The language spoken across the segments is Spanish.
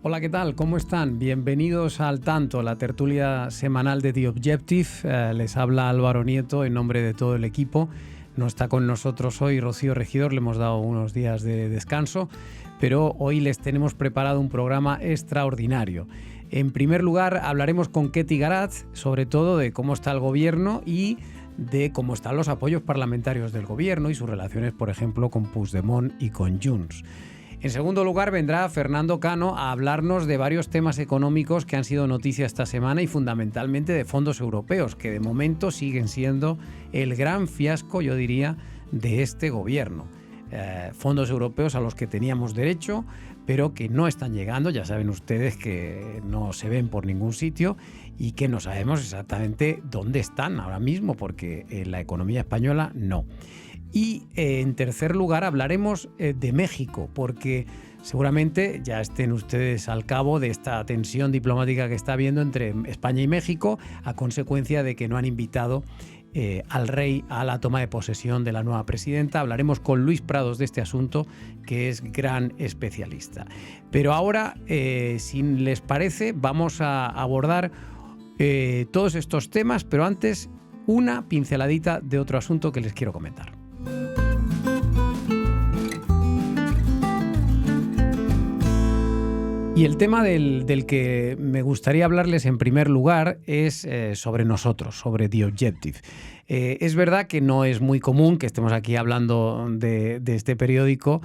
Hola, ¿qué tal? ¿Cómo están? Bienvenidos al Tanto, la tertulia semanal de The Objective. Les habla Álvaro Nieto en nombre de todo el equipo. No está con nosotros hoy Rocío Regidor, le hemos dado unos días de descanso, pero hoy les tenemos preparado un programa extraordinario. En primer lugar, hablaremos con Ketty Garat, sobre todo de cómo está el gobierno y de cómo están los apoyos parlamentarios del gobierno y sus relaciones, por ejemplo, con Puigdemont y con Junts. En segundo lugar, vendrá Fernando Cano a hablarnos de varios temas económicos que han sido noticia esta semana y fundamentalmente de fondos europeos, que de momento siguen siendo el gran fiasco, yo diría, de este gobierno. Fondos europeos a los que teníamos derecho, pero que no están llegando, ya saben ustedes que no se ven por ningún sitio y que no sabemos exactamente dónde están ahora mismo, porque en la economía española no. Y en tercer lugar hablaremos de México, porque seguramente ya estén ustedes al cabo de esta tensión diplomática que está habiendo entre España y México a consecuencia de que no han invitado al rey a la toma de posesión de la nueva presidenta. Hablaremos con Luis Prados de este asunto, que es gran especialista. Pero ahora, si les parece, vamos a abordar todos estos temas, pero antes una pinceladita de otro asunto que les quiero comentar. Y el tema del que me gustaría hablarles en primer lugar es sobre nosotros, sobre The Objective. Es verdad que no es muy común que estemos aquí hablando de este periódico,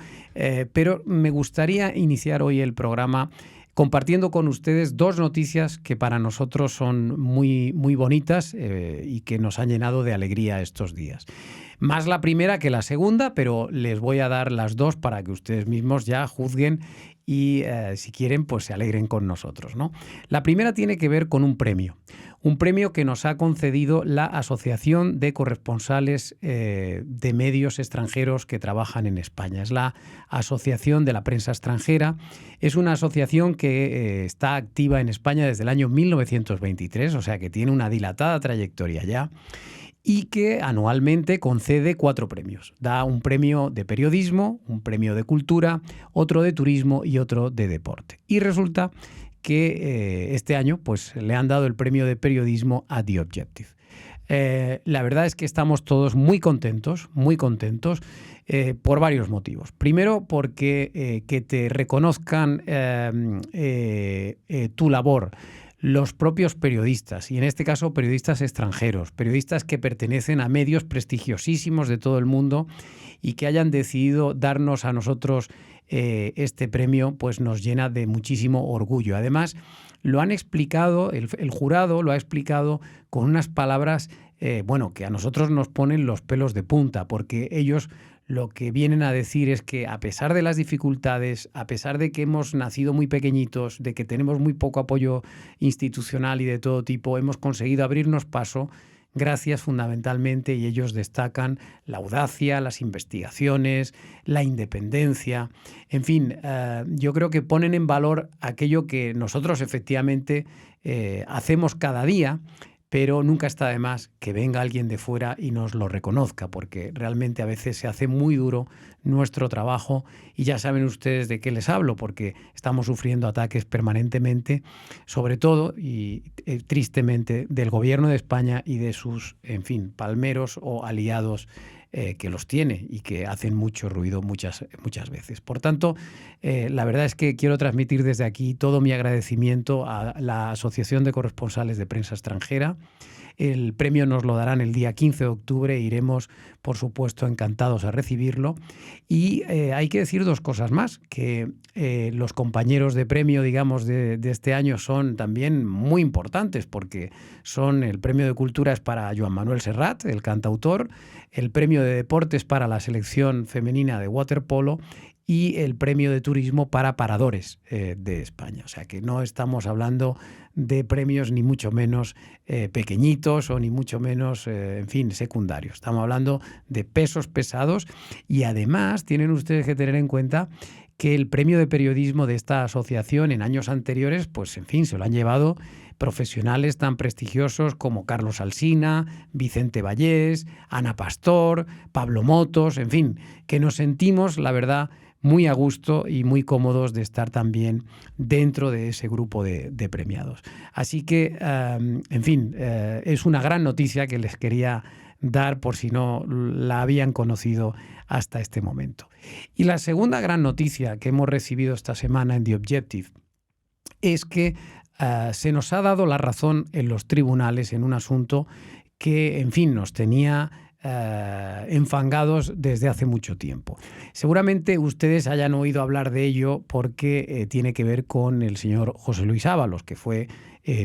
pero me gustaría iniciar hoy el programa compartiendo con ustedes dos noticias que para nosotros son muy, muy bonitas y que nos han llenado de alegría estos días. Más la primera que la segunda, pero les voy a dar las dos para que ustedes mismos ya juzguen y si quieren pues se alegren con nosotros, ¿no? La primera tiene que ver con un premio que nos ha concedido la Asociación de Corresponsales de Medios Extranjeros que trabajan en España. Es la Asociación de la Prensa Extranjera. Es una asociación que está activa en España desde el año 1923, o sea que tiene una dilatada trayectoria ya, y que anualmente concede 4 premios. Da un premio de periodismo, un premio de cultura, otro de turismo y otro de deporte. Y resulta que este año pues, le han dado el premio de periodismo a The Objective. La verdad es que estamos todos muy contentos por varios motivos. Primero, porque que te reconozcan tu labor los propios periodistas, y en este caso periodistas extranjeros, periodistas que pertenecen a medios prestigiosísimos de todo el mundo y que hayan decidido darnos a nosotros este premio, pues nos llena de muchísimo orgullo. Además, lo han explicado, el jurado lo ha explicado con unas palabras que a nosotros nos ponen los pelos de punta, porque ellos lo que vienen a decir es que a pesar de las dificultades, a pesar de que hemos nacido muy pequeñitos, de que tenemos muy poco apoyo institucional y de todo tipo, hemos conseguido abrirnos paso gracias fundamentalmente, y ellos destacan la audacia, las investigaciones, la independencia, en fin, yo creo que ponen en valor aquello que nosotros efectivamente hacemos cada día, pero nunca está de más que venga alguien de fuera y nos lo reconozca, porque realmente a veces se hace muy duro nuestro trabajo y ya saben ustedes de qué les hablo, porque estamos sufriendo ataques permanentemente, sobre todo y tristemente del gobierno de España y de sus, en fin, palmeros o aliados que los tiene y que hacen mucho ruido muchas veces. Por tanto, la verdad es que quiero transmitir desde aquí todo mi agradecimiento a la Asociación de Corresponsales de Prensa Extranjera. El premio nos lo darán el día 15 de octubre e iremos, por supuesto, encantados a recibirlo. Y hay que decir dos cosas más, que los compañeros de premio, digamos, de este año son también muy importantes, porque son el premio de cultura es para Joan Manuel Serrat, el cantautor, el premio de deportes para la selección femenina de waterpolo y el premio de turismo para paradores de España. O sea que no estamos hablando de premios ni mucho menos pequeñitos o ni mucho menos, en fin, secundarios. Estamos hablando de pesos pesados y además tienen ustedes que tener en cuenta que el premio de periodismo de esta asociación en años anteriores, pues en fin, se lo han llevado profesionales tan prestigiosos como Carlos Alsina, Vicente Vallés, Ana Pastor, Pablo Motos, en fin, que nos sentimos, la verdad, muy a gusto y muy cómodos de estar también dentro de ese grupo de premiados. Así que, en fin, es una gran noticia que les quería dar por si no la habían conocido hasta este momento. Y la segunda gran noticia que hemos recibido esta semana en The Objective es que se nos ha dado la razón en los tribunales en un asunto que, en fin, nos tenía enfangados desde hace mucho tiempo. Seguramente ustedes hayan oído hablar de ello porque tiene que ver con el señor José Luis Ábalos, que fue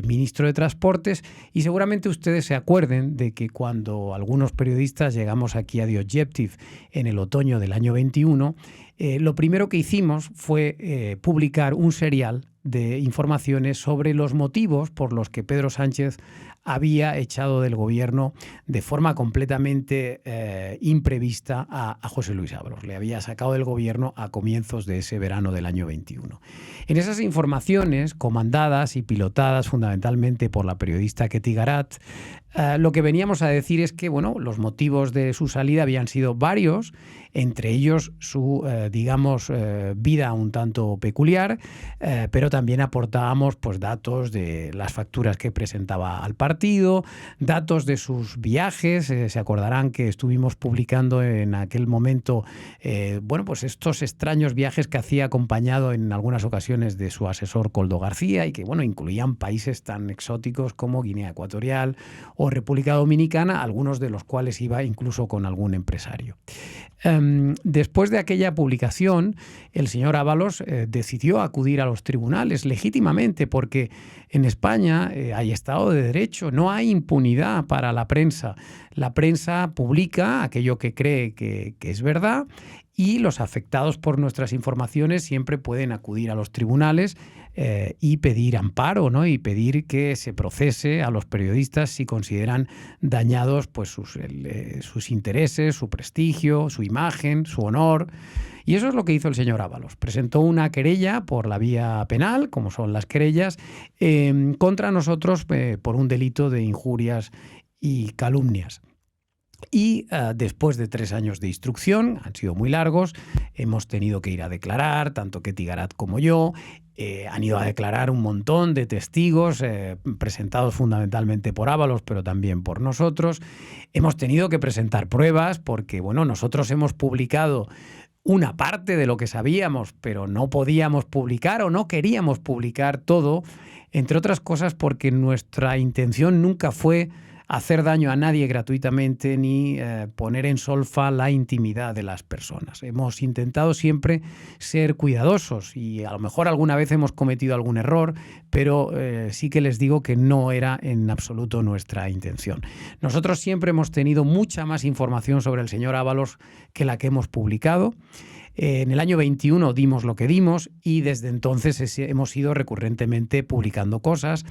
ministro de Transportes, y seguramente ustedes se acuerden de que cuando algunos periodistas llegamos aquí a The Objective en el otoño del año 21, lo primero que hicimos fue publicar un serial de informaciones sobre los motivos por los que Pedro Sánchez había echado del gobierno de forma completamente imprevista a José Luis Ábalos. Le había sacado del gobierno a comienzos de ese verano del año 21. En esas informaciones, comandadas y pilotadas fundamentalmente por la periodista Ketty Garat, lo que veníamos a decir es que, bueno, los motivos de su salida habían sido varios, entre ellos su, vida un tanto peculiar, pero también aportábamos pues, datos de las facturas que presentaba al partido, datos de sus viajes. Se acordarán que estuvimos publicando en aquel momento pues estos extraños viajes que hacía acompañado en algunas ocasiones de su asesor Koldo García y que incluían países tan exóticos como Guinea Ecuatorial o República Dominicana, algunos de los cuales iba incluso con algún empresario. Después de aquella publicación, el señor Ábalos decidió acudir a los tribunales legítimamente porque en España hay Estado de Derecho, no hay impunidad para la prensa. La prensa publica aquello que cree que es verdad y los afectados por nuestras informaciones siempre pueden acudir a los tribunales y pedir amparo, ¿no? Y pedir que se procese a los periodistas si consideran dañados pues, sus intereses, su prestigio, su imagen, su honor. Y eso es lo que hizo el señor Ábalos. Presentó una querella por la vía penal, como son las querellas, contra nosotros por un delito de injurias y calumnias. Y después de 3 años de instrucción, han sido muy largos, hemos tenido que ir a declarar, tanto Ketty Garat como yo, han ido a declarar un montón de testigos presentados fundamentalmente por Ábalos, pero también por nosotros. Hemos tenido que presentar pruebas porque, nosotros hemos publicado una parte de lo que sabíamos, pero no podíamos publicar o no queríamos publicar todo, entre otras cosas porque nuestra intención nunca fue hacer daño a nadie gratuitamente ni poner en solfa la intimidad de las personas. Hemos intentado siempre ser cuidadosos y a lo mejor alguna vez hemos cometido algún error, pero sí que les digo que no era en absoluto nuestra intención. Nosotros siempre hemos tenido mucha más información sobre el señor Ábalos que la que hemos publicado. En el año 21 dimos lo que dimos y desde entonces hemos ido recurrentemente publicando cosas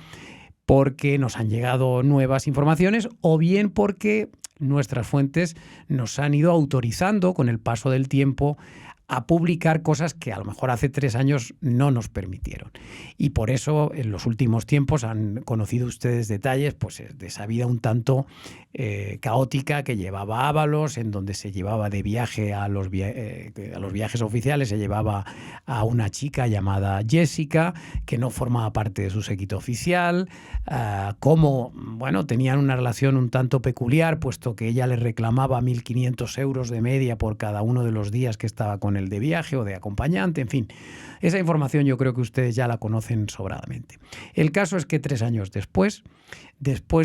porque nos han llegado nuevas informaciones o bien porque nuestras fuentes nos han ido autorizando con el paso del tiempo a publicar cosas que a lo mejor hace 3 años no nos permitieron. Y por eso en los últimos tiempos han conocido ustedes detalles pues, de esa vida un tanto caótica que llevaba Ábalos, en donde se llevaba de viaje a los viajes oficiales, se llevaba a una chica llamada Jessica, que no formaba parte de su séquito oficial, cómo tenían una relación un tanto peculiar, puesto que ella le reclamaba 1.500 euros de media por cada uno de los días que estaba con él de viaje o de acompañante, en fin. Esa información yo creo que ustedes ya la conocen sobradamente. El caso es que 3 años después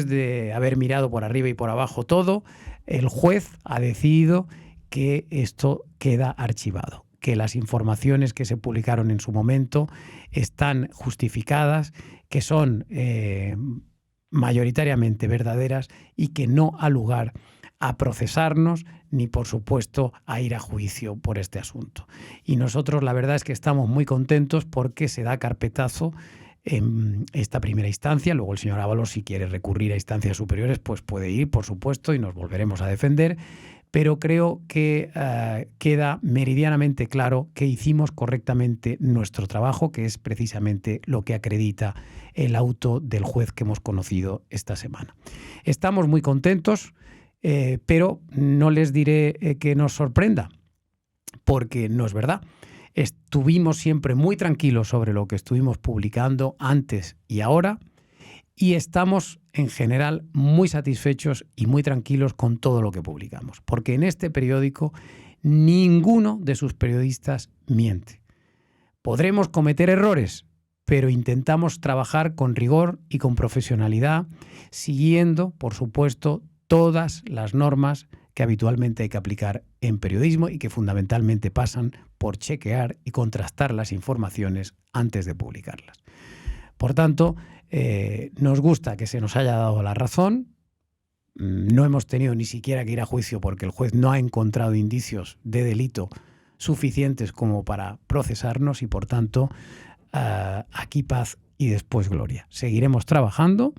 de haber mirado por arriba y por abajo todo, el juez ha decidido que esto queda archivado, que las informaciones que se publicaron en su momento están justificadas, que son mayoritariamente verdaderas y que no ha lugar a procesarnos ni, por supuesto, a ir a juicio por este asunto. Y nosotros la verdad es que estamos muy contentos porque se da carpetazo en esta primera instancia. Luego el señor Ábalos, si quiere recurrir a instancias superiores, pues puede ir, por supuesto, y nos volveremos a defender. Pero creo que queda meridianamente claro que hicimos correctamente nuestro trabajo, que es precisamente lo que acredita el auto del juez que hemos conocido esta semana. Estamos muy contentos, pero no les diré que nos sorprenda, porque no es verdad. estuvimos siempre muy tranquilos sobre lo que estuvimos publicando antes y ahora, y estamos en general muy satisfechos y muy tranquilos con todo lo que publicamos, porque en este periódico ninguno de sus periodistas miente. Podremos cometer errores, pero intentamos trabajar con rigor y con profesionalidad, siguiendo, por supuesto, todas las normas que habitualmente hay que aplicar en periodismo y que fundamentalmente pasan por chequear y contrastar las informaciones antes de publicarlas. Por tanto, nos gusta que se nos haya dado la razón. No hemos tenido ni siquiera que ir a juicio porque el juez no ha encontrado indicios de delito suficientes como para procesarnos y, por tanto, aquí paz y después gloria. Seguiremos trabajando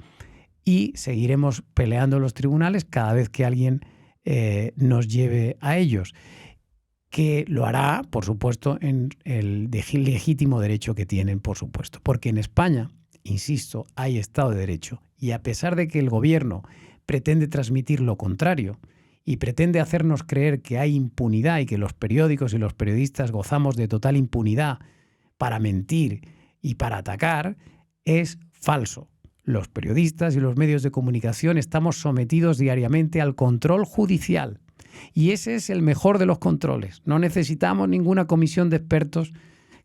y seguiremos peleando en los tribunales cada vez que alguien nos lleve a ellos, que lo hará, por supuesto, en el legítimo derecho que tienen, por supuesto. Porque en España, insisto, hay Estado de Derecho, y a pesar de que el gobierno pretende transmitir lo contrario y pretende hacernos creer que hay impunidad y que los periódicos y los periodistas gozamos de total impunidad para mentir y para atacar, es falso. Los periodistas y los medios de comunicación estamos sometidos diariamente al control judicial. Y ese es el mejor de los controles. No necesitamos ninguna comisión de expertos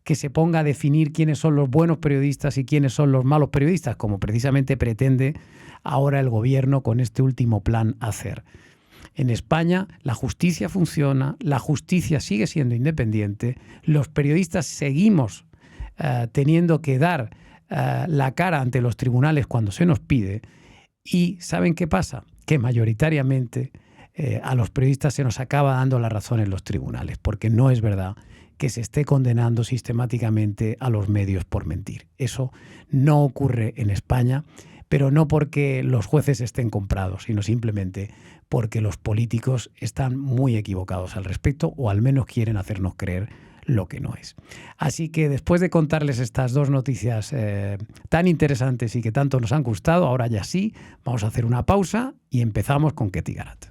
que se ponga a definir quiénes son los buenos periodistas y quiénes son los malos periodistas, como precisamente pretende ahora el gobierno con este último plan hacer. En España la justicia funciona, la justicia sigue siendo independiente, los periodistas seguimos teniendo que dar la cara ante los tribunales cuando se nos pide, y ¿saben qué pasa? Que mayoritariamente a los periodistas se nos acaba dando la razón en los tribunales, porque no es verdad que se esté condenando sistemáticamente a los medios por mentir. Eso no ocurre en España, pero no porque los jueces estén comprados, sino simplemente porque los políticos están muy equivocados al respecto, o al menos quieren hacernos creer lo que no es. Así que después de contarles estas dos noticias tan interesantes y que tanto nos han gustado, ahora ya sí, vamos a hacer una pausa y empezamos con Ketty Garat.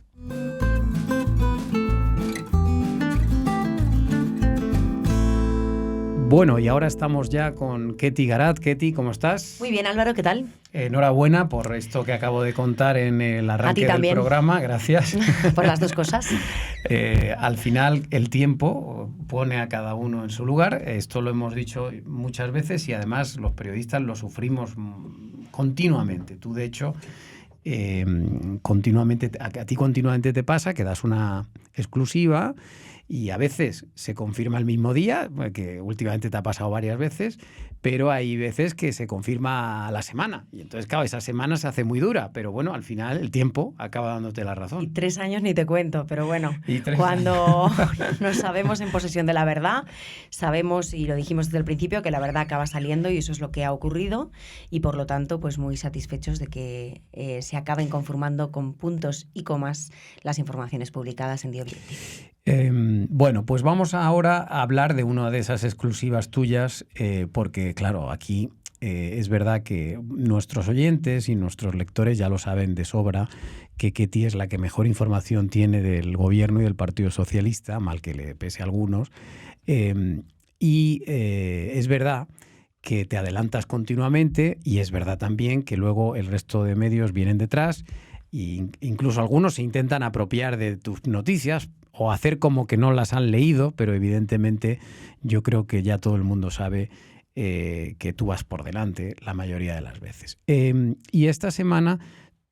Bueno, y ahora estamos ya con Ketty Garat. Ketty, ¿cómo estás? Muy bien, Álvaro, ¿qué tal? Enhorabuena por esto que acabo de contar en el arranque del programa. Gracias. Por las dos cosas. Al final, el tiempo pone a cada uno en su lugar. Esto lo hemos dicho muchas veces y además los periodistas lo sufrimos continuamente. Tú, de hecho, continuamente, a ti continuamente te pasa que das una exclusiva y a veces se confirma el mismo día, que últimamente te ha pasado varias veces, pero hay veces que se confirma a la semana. Y entonces, claro, esa semana se hace muy dura, pero bueno, al final el tiempo acaba dándote la razón. Y 3 años ni te cuento, pero bueno, cuando nos sabemos en posesión de la verdad, sabemos, y lo dijimos desde el principio, que la verdad acaba saliendo y eso es lo que ha ocurrido, y por lo tanto, pues muy satisfechos de que se acaben conformando con puntos y comas las informaciones publicadas en The Objective. Bueno, pues vamos ahora a hablar de una de esas exclusivas tuyas, porque claro, aquí es verdad que nuestros oyentes y nuestros lectores ya lo saben de sobra, que Ketty es la que mejor información tiene del gobierno y del Partido Socialista, mal que le pese a algunos, y es verdad que te adelantas continuamente y es verdad también que luego el resto de medios vienen detrás e incluso algunos se intentan apropiar de tus noticias o hacer como que no las han leído, pero evidentemente yo creo que ya todo el mundo sabe que tú vas por delante la mayoría de las veces. Y esta semana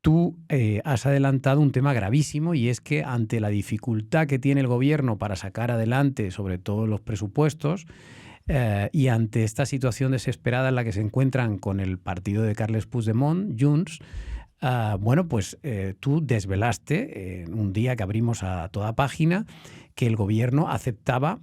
tú has adelantado un tema gravísimo, y es que ante la dificultad que tiene el gobierno para sacar adelante sobre todo los presupuestos, y ante esta situación desesperada en la que se encuentran con el partido de Carles Puigdemont, Junts, bueno, pues tú desvelaste un día que abrimos a toda página que el gobierno aceptaba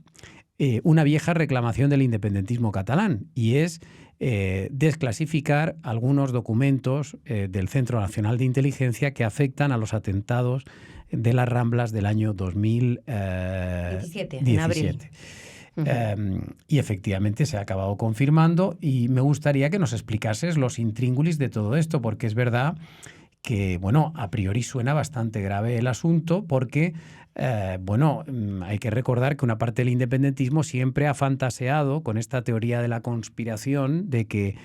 una vieja reclamación del independentismo catalán, y es desclasificar algunos documentos del Centro Nacional de Inteligencia que afectan a los atentados de las Ramblas del año 2017. En abril. Y efectivamente se ha acabado confirmando, y me gustaría que nos explicases los intríngulis de todo esto, porque es verdad que, bueno, a priori suena bastante grave el asunto, porque Bueno, hay que recordar que una parte del independentismo siempre ha fantaseado con esta teoría de la conspiración de que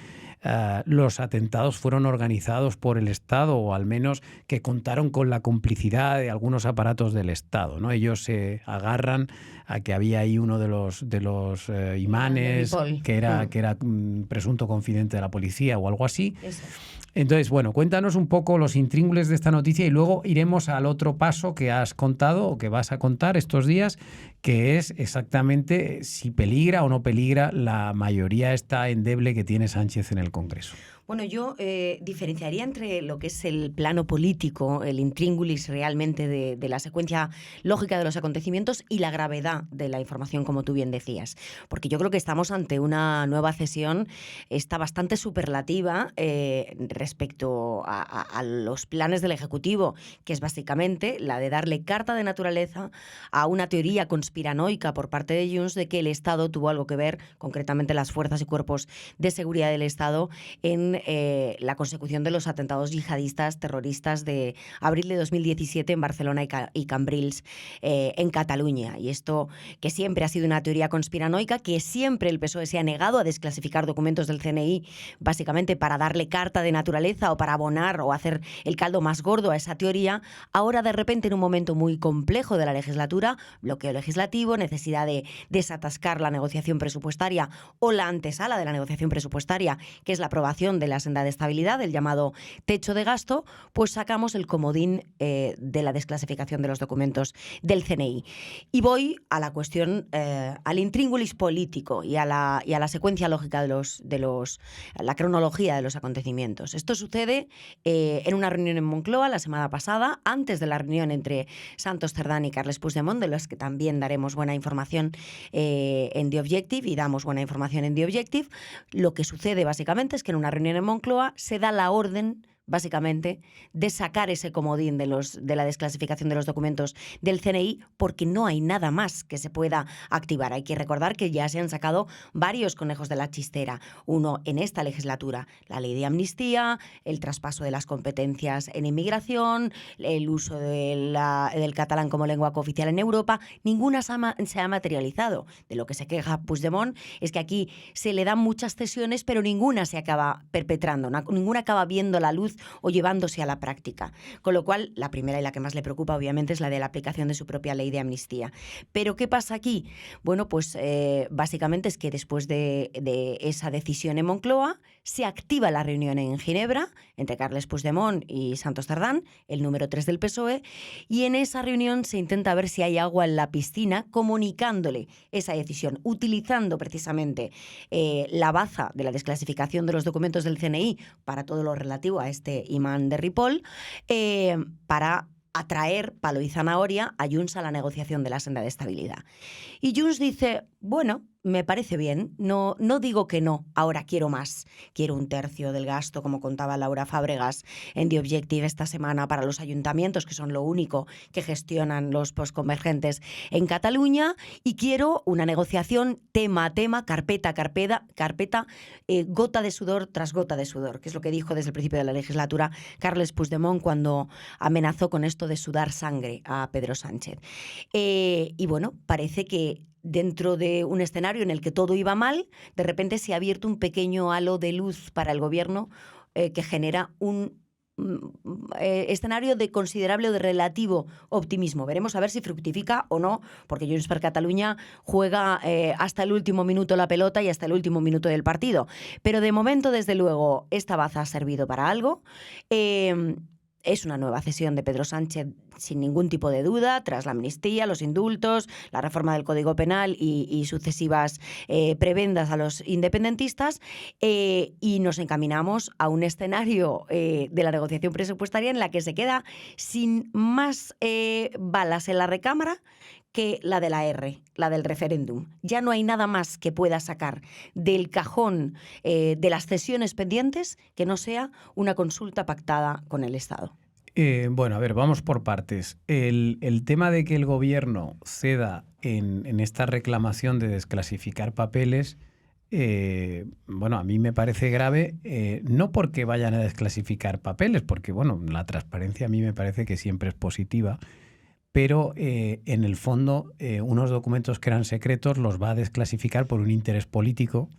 los atentados fueron organizados por el Estado, o al menos que contaron con la complicidad de algunos aparatos del Estado, ¿no? Ellos se agarran a que había ahí uno de los imanes que era presunto confidente de la policía o algo así. Eso. Entonces, bueno, cuéntanos un poco los intríngulis de esta noticia y luego iremos al otro paso que has contado o que vas a contar estos días, que es exactamente si peligra o no peligra la mayoría esta endeble que tiene Sánchez en el Congreso. Bueno, yo diferenciaría entre lo que es el plano político, el intríngulis realmente de la secuencia lógica de los acontecimientos y la gravedad de la información, como tú bien decías. Porque yo creo que estamos ante una nueva cesión, está bastante superlativa respecto a los planes del Ejecutivo, que es básicamente la de darle carta de naturaleza a una teoría conspiranoica por parte de Junts de que el Estado tuvo algo que ver, concretamente las fuerzas y cuerpos de seguridad del Estado, en la consecución de los atentados yihadistas terroristas de abril de 2017 en Barcelona y Cambrils en Cataluña. Y esto que siempre ha sido una teoría conspiranoica, que siempre el PSOE se ha negado a desclasificar documentos del CNI, básicamente para darle carta de naturaleza o para abonar o hacer el caldo más gordo a esa teoría. Ahora, de repente, en un momento muy complejo de la legislatura, bloqueo legislativo, necesidad de desatascar la negociación presupuestaria o la antesala de la negociación presupuestaria, que es la aprobación de la senda de estabilidad, el llamado techo de gasto, pues sacamos el comodín de la desclasificación de los documentos del CNI. Y voy a la cuestión, al intríngulis político y a la secuencia lógica la cronología de los acontecimientos. Esto sucede en una reunión en Moncloa la semana pasada, antes de la reunión entre Santos Cerdán y Carles Puigdemont, de los que también daremos buena información en The Objective, y damos buena información en The Objective. Lo que sucede básicamente es que en una reunión en Moncloa se da la orden, básicamente, de sacar ese comodín de la desclasificación de los documentos del CNI, porque no hay nada más que se pueda activar. Hay que recordar que ya se han sacado varios conejos de la chistera. Uno en esta legislatura, la ley de amnistía, el traspaso de las competencias en inmigración, el uso del catalán como lengua cooficial en Europa. Ninguna se ha materializado. De lo que se queja Puigdemont es que aquí se le dan muchas cesiones, pero ninguna se acaba perpetrando, ninguna acaba viendo la luz o llevándose a la práctica. Con lo cual, la primera y la que más le preocupa, obviamente, es la de la aplicación de su propia ley de amnistía. ¿Pero qué pasa aquí? Bueno, pues básicamente es que después de esa decisión en Moncloa, se activa la reunión en Ginebra entre Carles Puigdemont y Santos Cerdán, el número 3 del PSOE, y en esa reunión se intenta ver si hay agua en la piscina, comunicándole esa decisión, utilizando precisamente la baza de la desclasificación de los documentos del CNI para todo lo relativo a este imán de Ripoll, para atraer palo y zanahoria a Junts a la negociación de la senda de estabilidad. Y Junts dice, bueno, me parece bien, no digo que no, ahora quiero más. Quiero 1/3 del gasto, como contaba Laura Fábregas en The Objective esta semana, para los ayuntamientos, que son lo único que gestionan los postconvergentes en Cataluña, y quiero una negociación tema a tema, carpeta a carpeta, gota de sudor tras gota de sudor, que es lo que dijo desde el principio de la legislatura Carles Puigdemont cuando amenazó con esto de sudar sangre a Pedro Sánchez. Y bueno, parece que dentro de un escenario en el que todo iba mal, de repente se ha abierto un pequeño halo de luz para el gobierno que genera un escenario de considerable o de relativo optimismo. Veremos a ver si fructifica o no, porque Junts per Catalunya juega hasta el último minuto la pelota y hasta el último minuto del partido. Pero de momento, desde luego, esta baza ha servido para algo. Es una nueva cesión de Pedro Sánchez sin ningún tipo de duda, tras la amnistía, los indultos, la reforma del Código Penal y sucesivas prebendas a los independentistas, y nos encaminamos a un escenario de la negociación presupuestaria en la que se queda sin más balas en la recámara que la de la la del referéndum. Ya no hay nada más que pueda sacar del cajón de las cesiones pendientes que no sea una consulta pactada con el Estado. Bueno, a ver, vamos por partes. El tema de que el gobierno ceda en esta reclamación de desclasificar papeles, bueno, a mí me parece grave, no porque vayan a desclasificar papeles, porque bueno, la transparencia a mí me parece que siempre es positiva, pero en el fondo unos documentos que eran secretos los va a desclasificar por un interés político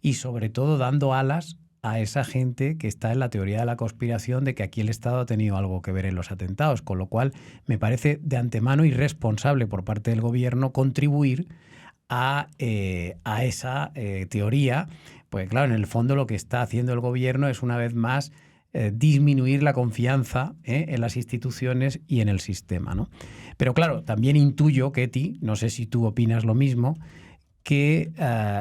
y sobre todo dando alas a esa gente que está en la teoría de la conspiración de que aquí el Estado ha tenido algo que ver en los atentados, con lo cual me parece de antemano irresponsable por parte del gobierno contribuir a esa teoría, pues claro, en el fondo lo que está haciendo el gobierno es una vez más disminuir la confianza en las instituciones y en el sistema, ¿no? Pero claro, también intuyo, Ketty, no sé si tú opinas lo mismo, que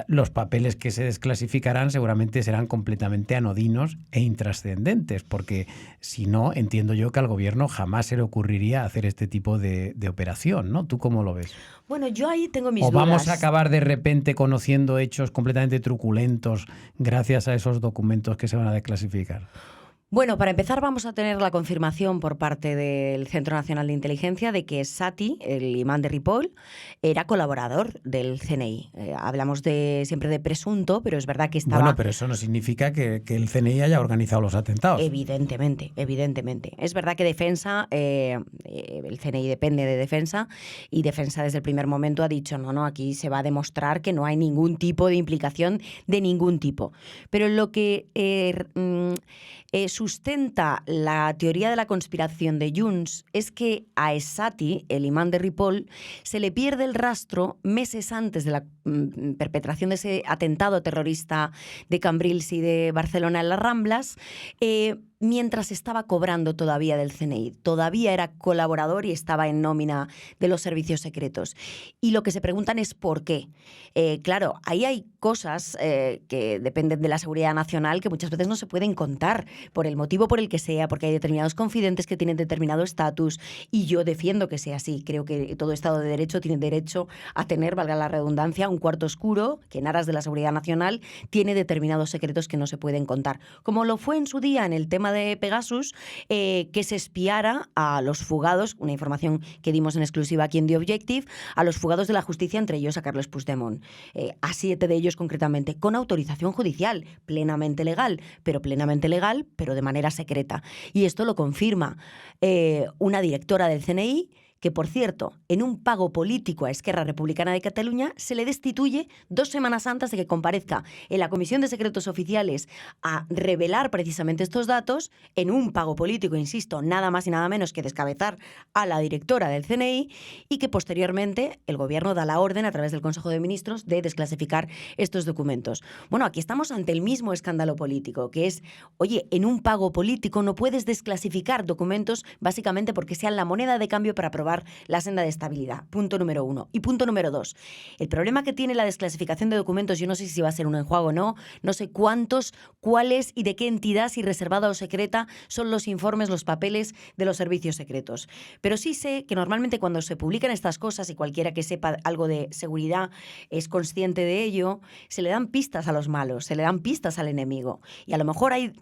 los papeles que se desclasificarán seguramente serán completamente anodinos e intrascendentes, porque si no, entiendo yo que al gobierno jamás se le ocurriría hacer este tipo de operación, ¿no? ¿Tú cómo lo ves? Bueno, yo ahí tengo mis dudas. ¿O vamos a acabar de repente conociendo hechos completamente truculentos gracias a esos documentos que se van a desclasificar? Bueno, para empezar vamos a tener la confirmación por parte del Centro Nacional de Inteligencia de que Sati, el imán de Ripoll, era colaborador del CNI. Hablamos siempre de presunto, pero es verdad que estaba... Bueno, pero eso no significa que el CNI haya organizado los atentados. Evidentemente. Es verdad que Defensa, el CNI depende de Defensa, y Defensa desde el primer momento ha dicho, no, aquí se va a demostrar que no hay ningún tipo de implicación de ningún tipo. Pero lo que... sustenta la teoría de la conspiración de Junts es que a Sati, el imán de Ripoll, se le pierde el rastro meses antes de la perpetración de ese atentado terrorista de Cambrils y de Barcelona en las Ramblas, mientras estaba cobrando todavía del CNI. Todavía era colaborador y estaba en nómina de los servicios secretos. Y lo que se preguntan es ¿por qué? Claro, ahí hay cosas que dependen de la seguridad nacional que muchas veces no se pueden contar por el motivo por el que sea, porque hay determinados confidentes que tienen determinado estatus, y yo defiendo que sea así. Creo que todo Estado de Derecho tiene derecho a tener, valga la redundancia, un cuarto oscuro que en aras de la seguridad nacional tiene determinados secretos que no se pueden contar. Como lo fue en su día en el tema de Pegasus, que se espiara a los fugados, una información que dimos en exclusiva aquí en The Objective, a los fugados de la justicia, entre ellos a Carles Puigdemont. A 7 de ellos concretamente, con autorización judicial, plenamente legal, pero de manera secreta. Y esto lo confirma una directora del CNI, que, por cierto, en un pago político a Esquerra Republicana de Cataluña, se le destituye 2 semanas antes de que comparezca en la Comisión de Secretos Oficiales a revelar precisamente estos datos, en un pago político, insisto, nada más y nada menos que descabezar a la directora del CNI, y que posteriormente el Gobierno da la orden a través del Consejo de Ministros de desclasificar estos documentos. Bueno, aquí estamos ante el mismo escándalo político, que es, oye, en un pago político no puedes desclasificar documentos básicamente porque sean la moneda de cambio para aprobar la senda de estabilidad. Punto número 1. Y punto número 2. El problema que tiene la desclasificación de documentos, yo no sé si va a ser un enjuague o no, no sé cuántos, cuáles y de qué entidad, si reservada o secreta, son los informes, los papeles de los servicios secretos. Pero sí sé que normalmente cuando se publican estas cosas, y cualquiera que sepa algo de seguridad es consciente de ello, se le dan pistas a los malos, se le dan pistas al enemigo. Y a lo mejor hay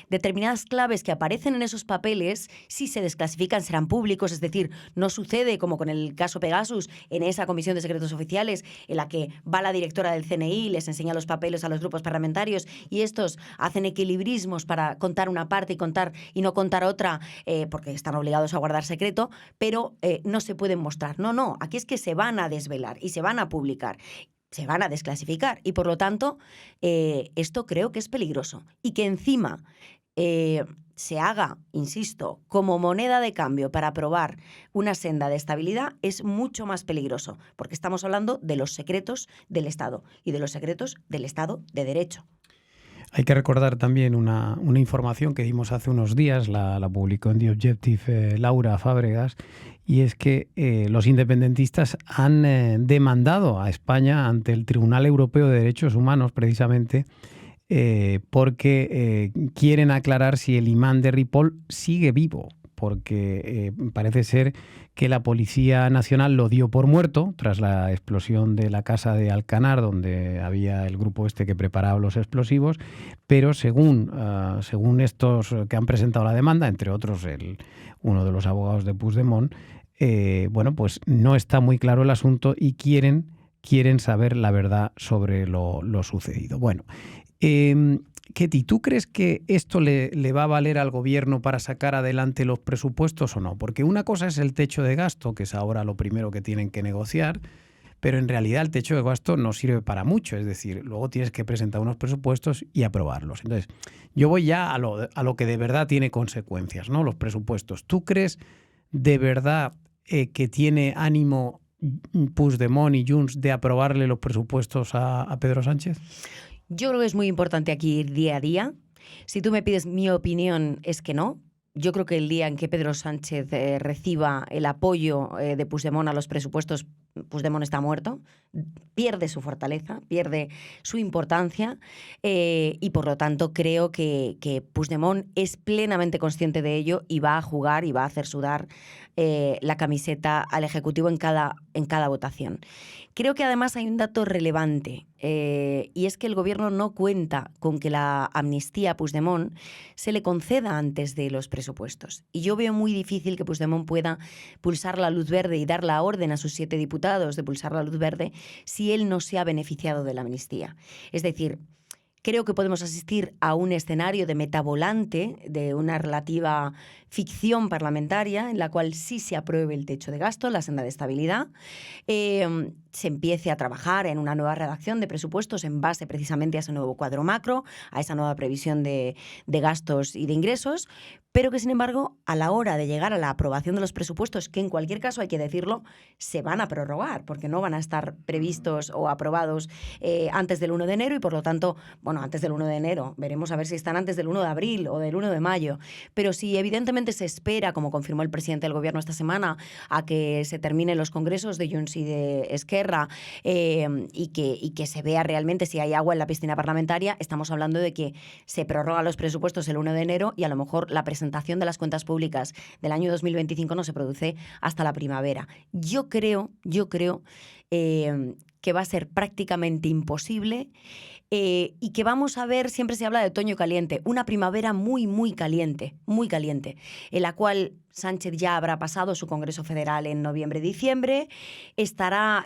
determinadas claves que aparecen en esos papeles, si se desclasifican serán públicos, es decir, no sucede como con el caso Pegasus, en esa Comisión de Secretos Oficiales en la que va la directora del CNI, les enseña los papeles a los grupos parlamentarios y estos hacen equilibrismos para contar una parte y no contar otra, porque están obligados a guardar secreto, pero no se pueden mostrar. No, aquí es que se van a desvelar y se van a publicar. Se van a desclasificar y, por lo tanto, esto creo que es peligroso. Y que encima se haga, insisto, como moneda de cambio para aprobar una senda de estabilidad es mucho más peligroso, porque estamos hablando de los secretos del Estado y de los secretos del Estado de Derecho. Hay que recordar también una información que dimos hace unos días, la publicó en The Objective Laura Fábregas, y es que los independentistas han demandado a España ante el Tribunal Europeo de Derechos Humanos, precisamente, porque quieren aclarar si el imán de Ripoll sigue vivo, porque parece ser que la Policía Nacional lo dio por muerto tras la explosión de la casa de Alcanar, donde había el grupo este que preparaba los explosivos, pero según estos que han presentado la demanda, entre otros uno de los abogados de Puigdemont, pues no está muy claro el asunto y quieren saber la verdad sobre lo sucedido. Bueno, Ketty, ¿tú crees que esto le va a valer al gobierno para sacar adelante los presupuestos o no? Porque una cosa es el techo de gasto, que es ahora lo primero que tienen que negociar, pero en realidad el techo de gasto no sirve para mucho. Es decir, luego tienes que presentar unos presupuestos y aprobarlos. Entonces, yo voy ya a lo que de verdad tiene consecuencias, ¿no? Los presupuestos. ¿Tú crees de verdad que tiene ánimo Puigdemont y Junts de aprobarle los presupuestos a Pedro Sánchez? Yo creo que es muy importante aquí ir día a día. Si tú me pides mi opinión, es que no. Yo creo que el día en que Pedro Sánchez reciba el apoyo de Puigdemont a los presupuestos, Puigdemont está muerto, pierde su fortaleza, pierde su importancia y por lo tanto creo que Puigdemont es plenamente consciente de ello y va a jugar y va a hacer sudar la camiseta al Ejecutivo en cada votación. Creo que además hay un dato relevante y es que el gobierno no cuenta con que la amnistía a Puigdemont se le conceda antes de los presupuestos. Y yo veo muy difícil que Puigdemont pueda pulsar la luz verde y dar la orden a sus 7 diputados de pulsar la luz verde si él no se ha beneficiado de la amnistía. Es decir, creo que podemos asistir a un escenario de metavolante, de una relativa ficción parlamentaria, en la cual sí se apruebe el techo de gasto, la senda de estabilidad, se empiece a trabajar en una nueva redacción de presupuestos en base precisamente a ese nuevo cuadro macro, a esa nueva previsión de gastos y de ingresos, pero que sin embargo a la hora de llegar a la aprobación de los presupuestos, que en cualquier caso hay que decirlo, se van a prorrogar porque no van a estar previstos o aprobados antes del 1 de enero y por lo tanto, bueno, antes del 1 de enero, veremos a ver si están antes del 1 de abril o del 1 de mayo, pero si evidentemente se espera, como confirmó el presidente del gobierno esta semana, a que se terminen los congresos de Junts y de Esquerra y que se vea realmente si hay agua en la piscina parlamentaria, estamos hablando de que se prorrogan los presupuestos el 1 de enero y a lo mejor la presentación de las cuentas públicas del año 2025 no se produce hasta la primavera. Yo creo que va a ser prácticamente imposible y que vamos a ver, siempre se habla de otoño caliente, una primavera muy, muy caliente, en la cual Sánchez ya habrá pasado su Congreso Federal en noviembre-diciembre, estará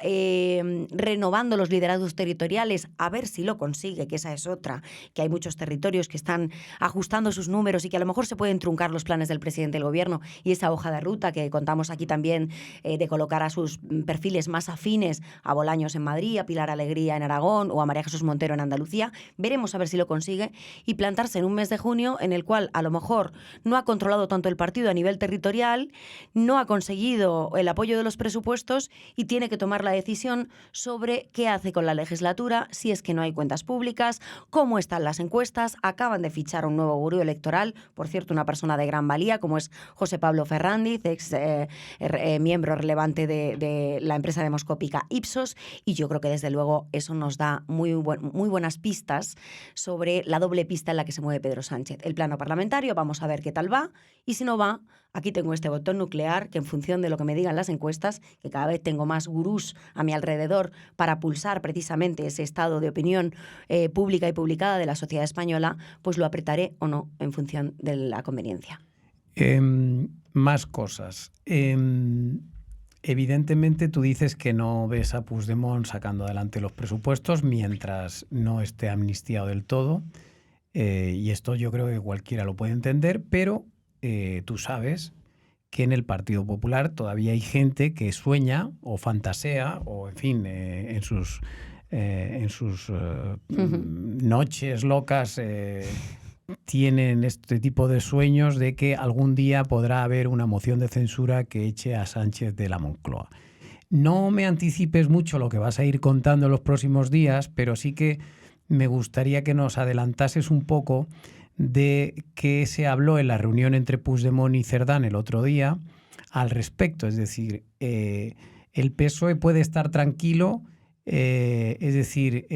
renovando los liderazgos territoriales, a ver si lo consigue, que esa es otra, que hay muchos territorios que están ajustando sus números y que a lo mejor se pueden truncar los planes del presidente del gobierno y esa hoja de ruta que contamos aquí también de colocar a sus perfiles más afines a Bolaños en Madrid, a Pilar Alegría en Aragón o a María Jesús Montero en Andalucía. Veremos a ver si lo consigue y plantarse en un mes de junio en el cual a lo mejor no ha controlado tanto el partido a nivel territorial, no ha conseguido el apoyo de los presupuestos y tiene que tomar la decisión sobre qué hace con la legislatura, si es que no hay cuentas públicas, cómo están las encuestas. Acaban de fichar un nuevo gurú electoral, por cierto, una persona de gran valía, como es José Pablo Ferrandiz, ex miembro relevante de la empresa demoscópica Ipsos, y yo creo que desde luego eso nos da muy buenas pistas sobre la doble pista en la que se mueve Pedro Sánchez. El plano parlamentario, vamos a ver qué tal va, y si no va, aquí tengo este botón nuclear que en función de lo que me digan las encuestas, que cada vez tengo más gurús a mi alrededor para pulsar precisamente ese estado de opinión pública y publicada de la sociedad española, pues lo apretaré o no en función de la conveniencia. Más cosas. Evidentemente tú dices que no ves a Puigdemont sacando adelante los presupuestos mientras no esté amnistiado del todo, y esto yo creo que cualquiera lo puede entender, pero tú sabes que en el Partido Popular todavía hay gente que sueña o fantasea o, en fin, en sus noches locas tienen este tipo de sueños de que algún día podrá haber una moción de censura que eche a Sánchez de la Moncloa. No me anticipes mucho lo que vas a ir contando en los próximos días, pero sí que me gustaría que nos adelantases un poco de qué se habló en la reunión entre Puigdemont y Cerdán el otro día al respecto. Es decir, el PSOE puede estar tranquilo, es decir,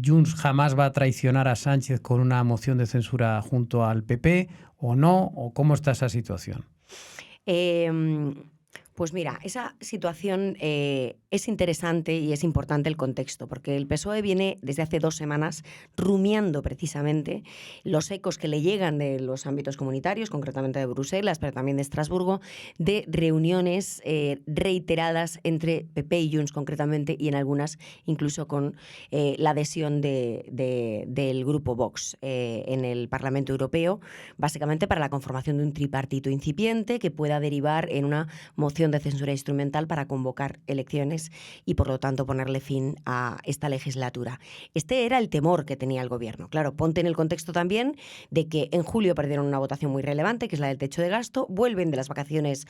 Junts jamás va a traicionar a Sánchez con una moción de censura junto al PP, ¿o no? ¿O cómo está esa situación? Pues mira, esa situación es interesante y es importante el contexto, porque el PSOE viene desde hace 2 semanas rumiando precisamente los ecos que le llegan de los ámbitos comunitarios, concretamente de Bruselas, pero también de Estrasburgo, de reuniones reiteradas entre PP y Junts concretamente, y en algunas incluso con la adhesión del grupo Vox en el Parlamento Europeo, básicamente para la conformación de un tripartito incipiente que pueda derivar en una moción de censura instrumental para convocar elecciones y, por lo tanto, ponerle fin a esta legislatura. Este era el temor que tenía el gobierno. Claro, ponte en el contexto también de que en julio perdieron una votación muy relevante, que es la del techo de gasto, vuelven de las vacaciones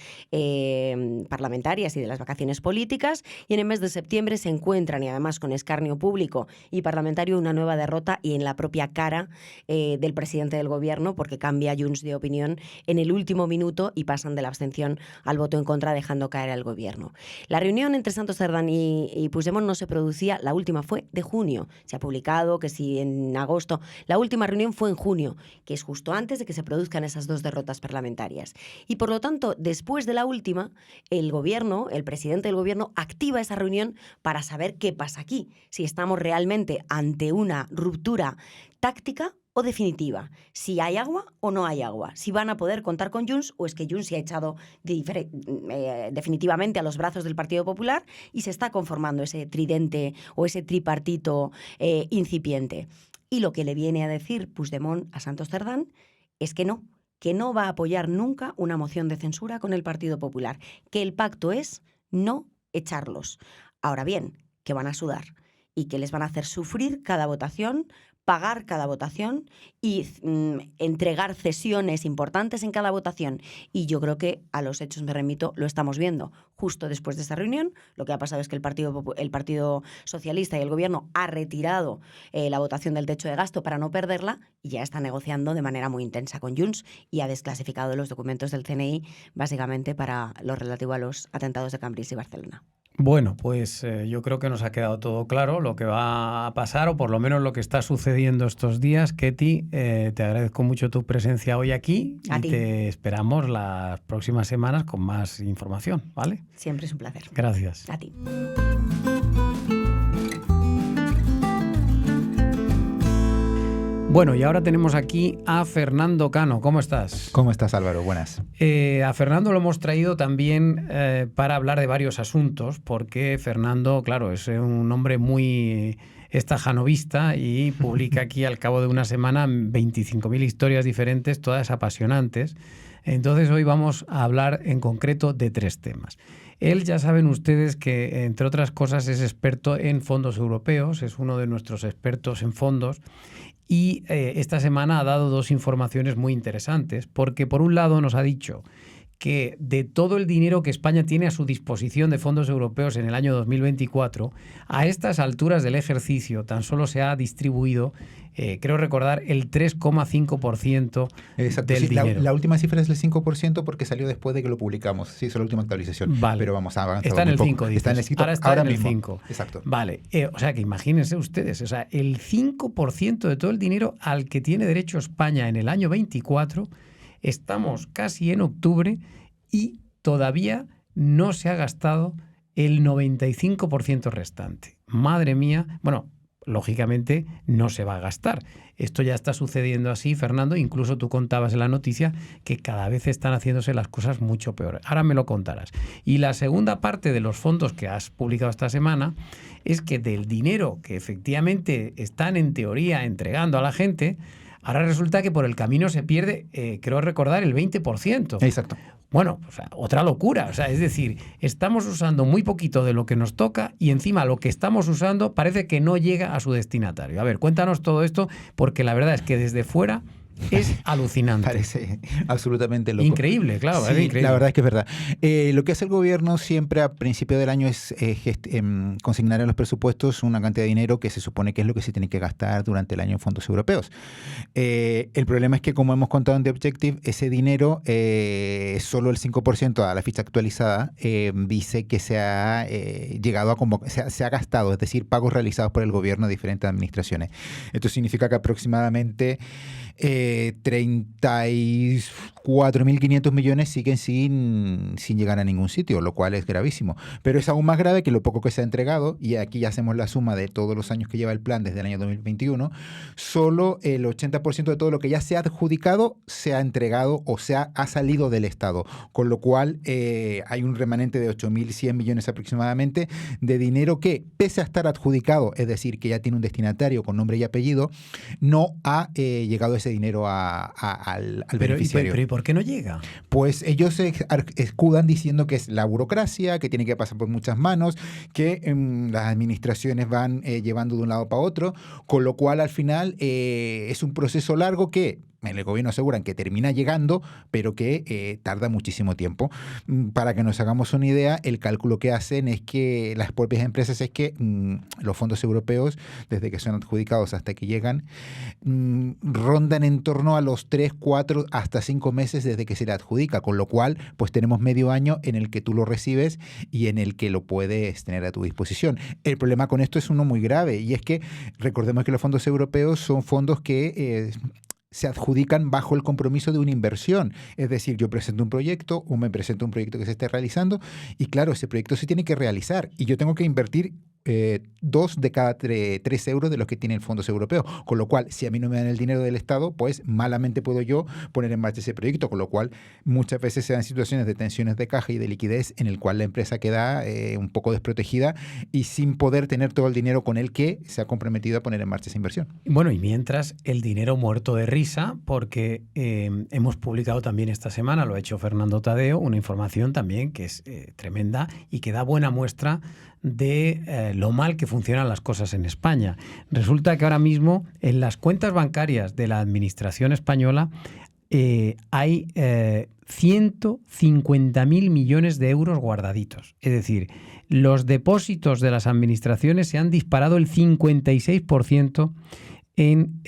parlamentarias y de las vacaciones políticas, y en el mes de septiembre se encuentran, y además con escarnio público y parlamentario, una nueva derrota y en la propia cara del presidente del gobierno, porque cambia Junts de opinión en el último minuto y pasan de la abstención al voto en contra, dejando caer al gobierno. La reunión entre Santos Cerdán y Puigdemont no se producía, la última fue de junio. Se ha publicado que si en agosto, la última reunión fue en junio, que es justo antes de que se produzcan esas 2 derrotas parlamentarias. Y por lo tanto, después de la última, el gobierno, el presidente del gobierno, activa esa reunión para saber qué pasa aquí, si estamos realmente ante una ruptura táctica o definitiva, si hay agua o no hay agua, si van a poder contar con Junts o es que Junts se ha echado definitivamente a los brazos del Partido Popular y se está conformando ese tridente o ese tripartito incipiente. Y lo que le viene a decir Puigdemont a Santos Cerdán es que no va a apoyar nunca una moción de censura con el Partido Popular, que el pacto es no echarlos. Ahora bien, que van a sudar y que les van a hacer sufrir cada votación, pagar cada votación y entregar cesiones importantes en cada votación. Y yo creo que a los hechos me remito, lo estamos viendo. Justo después de esta reunión, lo que ha pasado es que el Partido Socialista y el Gobierno ha retirado la votación del techo de gasto para no perderla y ya está negociando de manera muy intensa con Junts y ha desclasificado los documentos del CNI básicamente para lo relativo a los atentados de Cambrils y Barcelona. Bueno, pues yo creo que nos ha quedado todo claro lo que va a pasar, o por lo menos lo que está sucediendo estos días. Ketty, te agradezco mucho tu presencia hoy aquí y te esperamos las próximas semanas con más información, ¿vale? Siempre es un placer. Gracias. A ti. Bueno, y ahora tenemos aquí a Fernando Cano. ¿Cómo estás? ¿Cómo estás, Álvaro? Buenas. A Fernando lo hemos traído también para hablar de varios asuntos, porque Fernando, claro, es un hombre muy estajanovista y publica aquí al cabo de una semana 25.000 historias diferentes, todas apasionantes. Entonces hoy vamos a hablar en concreto de 3 temas. Él, ya saben ustedes que, entre otras cosas, es experto en fondos europeos, es uno de nuestros expertos en fondos. Y esta semana ha dado 2 informaciones muy interesantes, porque por un lado nos ha dicho que de todo el dinero que España tiene a su disposición de fondos europeos en el año 2024, a estas alturas del ejercicio tan solo se ha distribuido, creo recordar, el 3,5% del dinero. La última cifra es el 5% porque salió después de que lo publicamos. Sí, es la última actualización. Vale. Pero vamos a avanzar. Está en el 5, dices. Está en el 5. Ahora está en el 5. Exacto. Vale. O sea, que imagínense ustedes, o sea, el 5% de todo el dinero al que tiene derecho España en el año 24, estamos casi en octubre y todavía no se ha gastado el 95% restante. Madre mía. Bueno, lógicamente no se va a gastar. Esto ya está sucediendo así, Fernando. Incluso tú contabas en la noticia que cada vez están haciéndose las cosas mucho peores. Ahora me lo contarás. Y la segunda parte de los fondos que has publicado esta semana es que del dinero que efectivamente están en teoría entregando a la gente, ahora resulta que por el camino se pierde, creo recordar, el 20%. Exacto. Bueno, o sea, otra locura. O sea, es decir, estamos usando muy poquito de lo que nos toca y encima lo que estamos usando parece que no llega a su destinatario. A ver, cuéntanos todo esto, porque la verdad es que desde fuera es alucinante. Parece absolutamente loco. Increíble, claro. Sí, increíble. La verdad es que es verdad. Lo que hace el gobierno siempre a principio del año es consignar en los presupuestos una cantidad de dinero que se supone que es lo que se tiene que gastar durante el año en fondos europeos. El problema es que, como hemos contado en The Objective, ese dinero, solo el 5% a la ficha actualizada, dice que se ha llegado a se ha gastado, es decir, pagos realizados por el gobierno a diferentes administraciones. Esto significa que aproximadamente 34.500 millones siguen sin llegar a ningún sitio, lo cual es gravísimo. Pero es aún más grave que lo poco que se ha entregado, y aquí ya hacemos la suma de todos los años que lleva el plan desde el año 2021, solo el 80% de todo lo que ya se ha adjudicado se ha entregado o ha salido del Estado, con lo cual hay un remanente de 8.100 millones aproximadamente de dinero que, pese a estar adjudicado, es decir, que ya tiene un destinatario con nombre y apellido, no ha llegado ese dinero al beneficiario. Pero ¿y por qué no llega? Pues ellos se escudan diciendo que es la burocracia, que tiene que pasar por muchas manos, que las administraciones van llevando de un lado para otro, con lo cual al final es un proceso largo que en el gobierno aseguran que termina llegando, pero que tarda muchísimo tiempo. Para que nos hagamos una idea, el cálculo que hacen es que las propias empresas es que los fondos europeos, desde que son adjudicados hasta que llegan, rondan en torno a los 3, 4, hasta 5 meses desde que se le adjudica, con lo cual pues tenemos medio año en el que tú lo recibes y en el que lo puedes tener a tu disposición. El problema con esto es uno muy grave, y es que recordemos que los fondos europeos son fondos que se adjudican bajo el compromiso de una inversión. Es decir, yo presento un proyecto o me presento un proyecto que se esté realizando y claro, ese proyecto se tiene que realizar y yo tengo que invertir 2 de cada 3 euros de los que tienen fondos europeos. Con lo cual, si a mí no me dan el dinero del Estado, pues malamente puedo yo poner en marcha ese proyecto. Con lo cual, muchas veces se dan situaciones de tensiones de caja y de liquidez en el cual la empresa queda un poco desprotegida y sin poder tener todo el dinero con el que se ha comprometido a poner en marcha esa inversión. Bueno, y mientras el dinero muerto de risa, porque hemos publicado también esta semana, lo ha hecho Fernando Tadeo, una información también que es tremenda y que da buena muestra de lo mal que funcionan las cosas en España. Resulta que ahora mismo en las cuentas bancarias de la administración española hay 150.000 millones de euros guardaditos. Es decir, los depósitos de las administraciones se han disparado el 56% en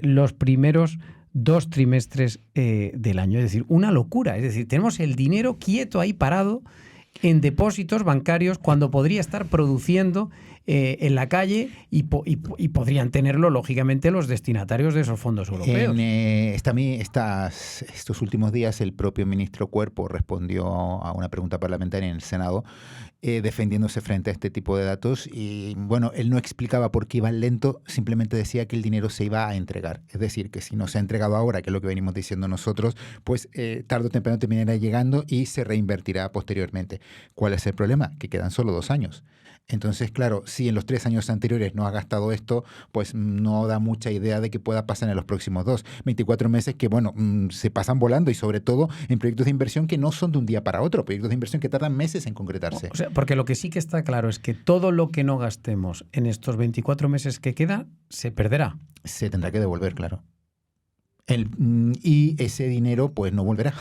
los primeros 2 trimestres del año. Es decir, una locura. Es decir, tenemos el dinero quieto ahí parado en depósitos bancarios cuando podría estar produciendo en la calle y podrían tenerlo, lógicamente, los destinatarios de esos fondos europeos. Estos últimos días el propio ministro Cuerpo respondió a una pregunta parlamentaria en el Senado defendiéndose frente a este tipo de datos y, bueno, él no explicaba por qué iban lento, simplemente decía que el dinero se iba a entregar. Es decir, que si no se ha entregado ahora, que es lo que venimos diciendo nosotros, pues tarde o temprano terminará llegando y se reinvertirá posteriormente. ¿Cuál es el problema? Que quedan solo 2 años. Entonces, claro, si en los 3 años anteriores no ha gastado esto, pues no da mucha idea de qué pueda pasar en los próximos 2. 24 meses que, bueno, se pasan volando y sobre todo en proyectos de inversión que no son de un día para otro, proyectos de inversión que tardan meses en concretarse. O sea, porque lo que sí que está claro es que todo lo que no gastemos en estos 24 meses que queda se perderá. Se tendrá que devolver, claro. Y ese dinero pues no volverá,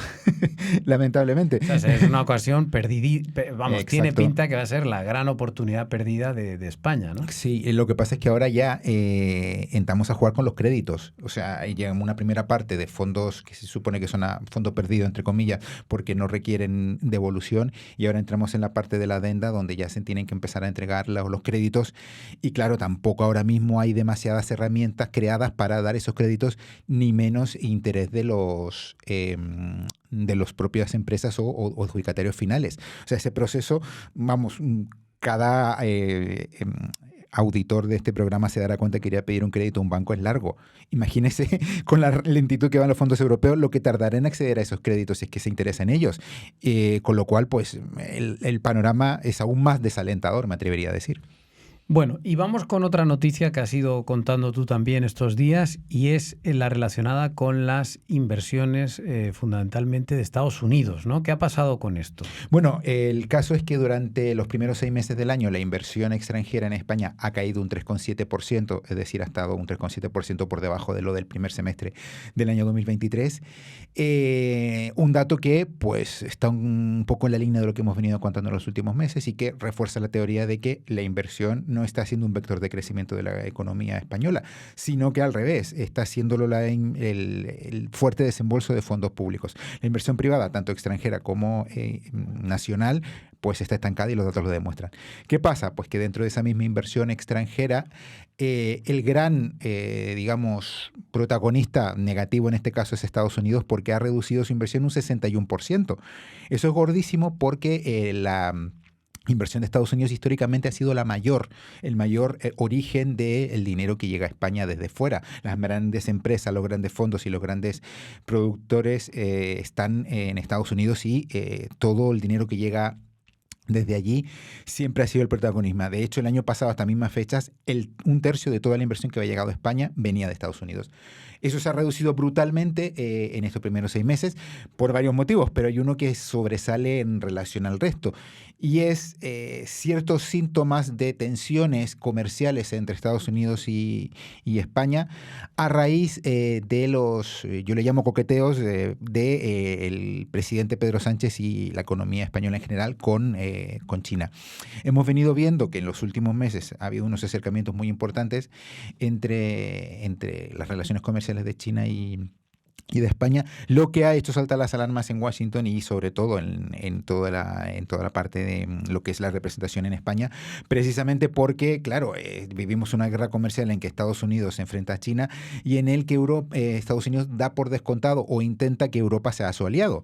lamentablemente. O sea, es una ocasión perdida, vamos, Exacto. Tiene pinta que va a ser la gran oportunidad perdida de España, ¿no? Sí, lo que pasa es que ahora ya entramos a jugar con los créditos. O sea, ahí llega una primera parte de fondos que se supone que son a fondo perdido, entre comillas, porque no requieren devolución, y ahora entramos en la parte de la adenda donde ya se tienen que empezar a entregar los créditos y claro, tampoco ahora mismo hay demasiadas herramientas creadas para dar esos créditos, ni menos interés de los propias empresas o adjudicatarios finales. O sea, ese proceso, vamos, cada auditor de este programa se dará cuenta que ir a pedir un crédito a un banco es largo. Imagínese con la lentitud que van los fondos europeos lo que tardará en acceder a esos créditos si es que se interesa en ellos. Con lo cual, pues, el panorama es aún más desalentador, me atrevería a decir. Bueno, y vamos con otra noticia que has ido contando tú también estos días y es la relacionada con las inversiones fundamentalmente de Estados Unidos, ¿no? ¿Qué ha pasado con esto? Bueno, el caso es que durante los primeros 6 meses del año la inversión extranjera en España ha caído un 3,7%, es decir, ha estado un 3,7% por debajo de lo del primer semestre del año 2023. Un dato que pues está un poco en la línea de lo que hemos venido contando en los últimos meses y que refuerza la teoría de que la inversión no está siendo un vector de crecimiento de la economía española, sino que al revés, está haciéndolo el fuerte desembolso de fondos públicos. La inversión privada, tanto extranjera como nacional, pues está estancada y los datos lo demuestran. ¿Qué pasa? Pues que dentro de esa misma inversión extranjera, el gran, digamos, protagonista negativo en este caso es Estados Unidos, porque ha reducido su inversión un 61%. Eso es gordísimo porque la inversión de Estados Unidos históricamente ha sido el mayor origen del dinero que llega a España desde fuera. Las grandes empresas, los grandes fondos y los grandes productores están en Estados Unidos y todo el dinero que llega desde allí siempre ha sido el protagonismo. De hecho, el año pasado, hasta mismas fechas, un tercio de toda la inversión que había llegado a España venía de Estados Unidos. Eso se ha reducido brutalmente en estos primeros 6 meses por varios motivos, pero hay uno que sobresale en relación al resto. Y es ciertos síntomas de tensiones comerciales entre Estados Unidos y España a raíz de los, yo le llamo coqueteos, del presidente Pedro Sánchez y la economía española en general con China. Hemos venido viendo que en los últimos meses ha habido unos acercamientos muy importantes entre las relaciones comerciales de China y de España, lo que ha hecho saltar las alarmas en Washington y sobre todo en toda la parte de lo que es la representación en España, precisamente porque, claro, vivimos una guerra comercial en que Estados Unidos se enfrenta a China y en el que Estados Unidos da por descontado o intenta que Europa sea su aliado.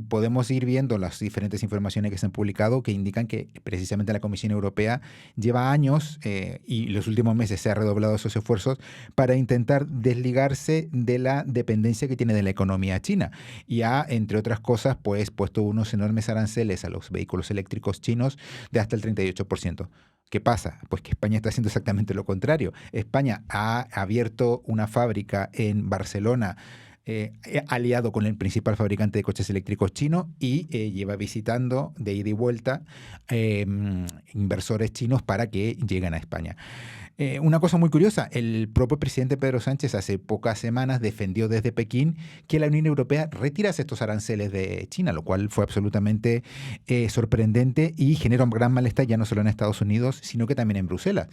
Podemos ir viendo las diferentes informaciones que se han publicado que indican que precisamente la Comisión Europea lleva años y los últimos meses se ha redoblado esos esfuerzos para intentar desligarse de la dependencia que tiene de la economía china y ha, entre otras cosas, pues puesto unos enormes aranceles a los vehículos eléctricos chinos de hasta el 38%. ¿Qué pasa? Pues que España está haciendo exactamente lo contrario. España ha abierto una fábrica en Barcelona aliado con el principal fabricante de coches eléctricos chino y lleva visitando de ida y vuelta inversores chinos para que lleguen a España. Una cosa muy curiosa, el propio presidente Pedro Sánchez hace pocas semanas defendió desde Pekín que la Unión Europea retirase estos aranceles de China, lo cual fue absolutamente sorprendente y genera un gran malestar ya no solo en Estados Unidos, sino que también en Bruselas.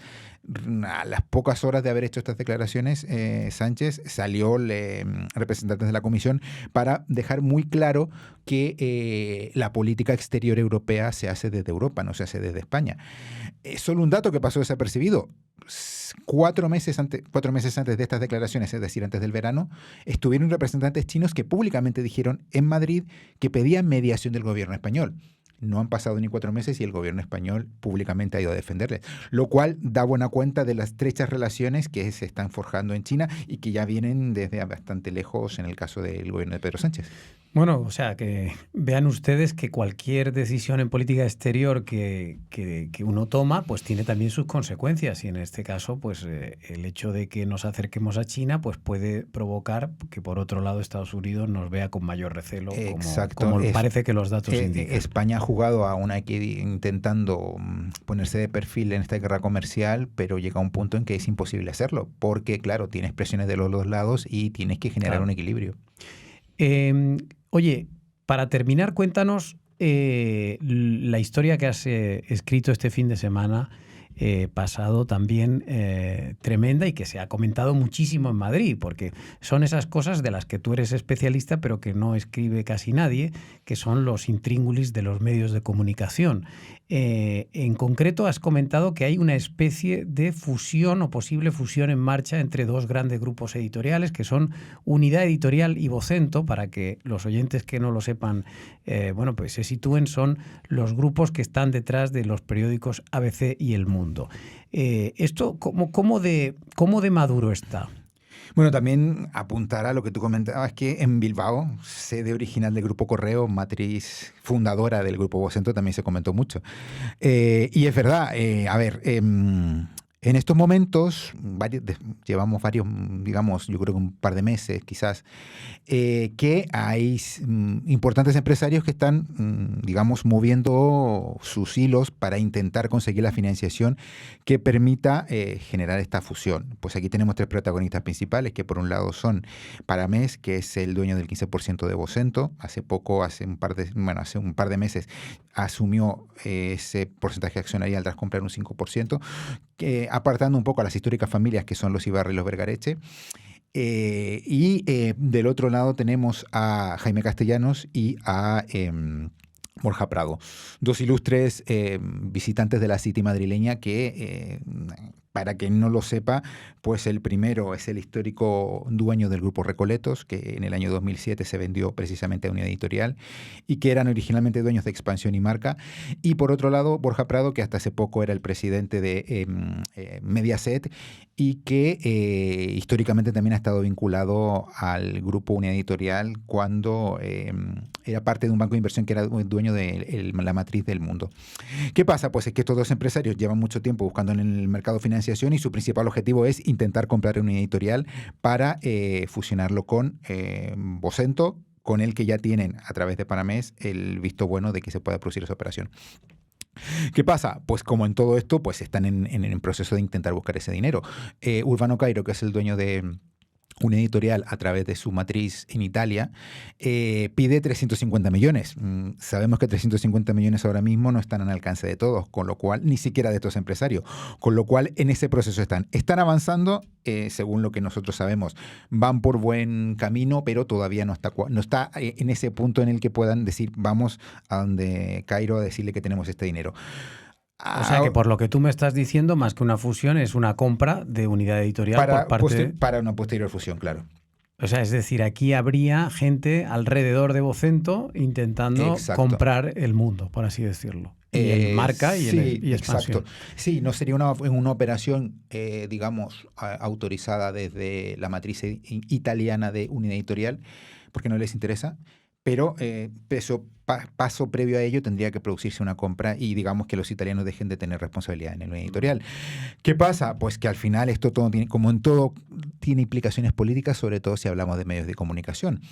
A las pocas horas de haber hecho estas declaraciones, Sánchez salió representantes de la Comisión para dejar muy claro que la política exterior europea se hace desde Europa, no se hace desde España. Solo un dato que pasó desapercibido. 4 meses antes de estas declaraciones, es decir, antes del verano, estuvieron representantes chinos que públicamente dijeron en Madrid que pedían mediación del gobierno español. No han pasado ni 4 meses y el gobierno español públicamente ha ido a defenderles, lo cual da buena cuenta de las estrechas relaciones que se están forjando en China y que ya vienen desde bastante lejos en el caso del gobierno de Pedro Sánchez. Bueno, o sea, que vean ustedes que cualquier decisión en política exterior que uno toma, pues tiene también sus consecuencias. Y en este caso, pues el hecho de que nos acerquemos a China, pues puede provocar que por otro lado Estados Unidos nos vea con mayor recelo, como parece que los datos indican. España ha jugado a una intentando ponerse de perfil en esta guerra comercial, pero llega a un punto en que es imposible hacerlo, porque claro, tienes presiones de los dos lados y tienes que generar un equilibrio. Oye, para terminar, cuéntanos la historia que has escrito este fin de semana pasado también tremenda y que se ha comentado muchísimo en Madrid, porque son esas cosas de las que tú eres especialista pero que no escribe casi nadie, que son los intríngulis de los medios de comunicación. En concreto has comentado que hay una especie de fusión o posible fusión en marcha entre dos grandes grupos editoriales que son Unidad Editorial y Vocento, para que los oyentes que no lo sepan, pues se sitúen, son los grupos que están detrás de los periódicos ABC y El Mundo. ¿Esto cómo de maduro está? Bueno, también apuntar a lo que tú comentabas, que en Bilbao, sede original del Grupo Correo, matriz fundadora del Grupo Vocento, también se comentó mucho. Y es verdad, en estos momentos, llevamos varios, digamos, yo creo que un par de meses quizás, que hay importantes empresarios que están, digamos, moviendo sus hilos para intentar conseguir la financiación que permita generar esta fusión. Pues aquí tenemos 3 protagonistas principales, que por un lado son Paramés, que es el dueño del 15% de Vocento. Hace un par de meses asumió ese porcentaje accionarial tras comprar un 5%, apartando un poco a las históricas familias que son los Ibarra y los Vergareche. Del otro lado tenemos a Jaime Castellanos y a Borja Prado. Dos ilustres visitantes de la City madrileña que, para quien no lo sepa, pues el primero es el histórico dueño del Grupo Recoletos, que en el año 2007 se vendió precisamente a Unidad Editorial y que eran originalmente dueños de Expansión y Marca. Y por otro lado, Borja Prado, que hasta hace poco era el presidente de Mediaset y que históricamente también ha estado vinculado al Grupo Unidad Editorial cuando era parte de un banco de inversión que era dueño de la matriz del Mundo. ¿Qué pasa? Pues es que estos dos empresarios llevan mucho tiempo buscando en el mercado financiación y su principal objetivo es intentar comprar una editorial para fusionarlo con Vocento, con el que ya tienen a través de Paramés el visto bueno de que se pueda producir esa operación. ¿Qué pasa? Pues como en todo esto, pues están en el proceso de intentar buscar ese dinero. Urbano Cairo, que es el dueño de una editorial a través de su matriz en Italia, pide 350 millones. Sabemos que 350 millones ahora mismo no están al alcance de todos, con lo cual, ni siquiera de estos empresarios, con lo cual en ese proceso están avanzando, según lo que nosotros sabemos, van por buen camino, pero todavía no está en ese punto en el que puedan decir, vamos a donde Cairo a decirle que tenemos este dinero. O sea que por lo que tú me estás diciendo, más que una fusión, es una compra de Unidad Editorial por parte... Para una posterior fusión, claro. O sea, es decir, aquí habría gente alrededor de Vocento intentando comprar el mundo, por así decirlo. Y el Marca y Expansión. Exacto. Sí, no sería una operación, digamos, autorizada desde la matriz italiana de Unidad Editorial, porque no les interesa. Pero paso previo a ello tendría que producirse una compra y digamos que los italianos dejen de tener responsabilidad en el editorial. ¿Qué pasa? Pues que al final esto todo tiene, como en todo, tiene implicaciones políticas, sobre todo si hablamos de medios de comunicación.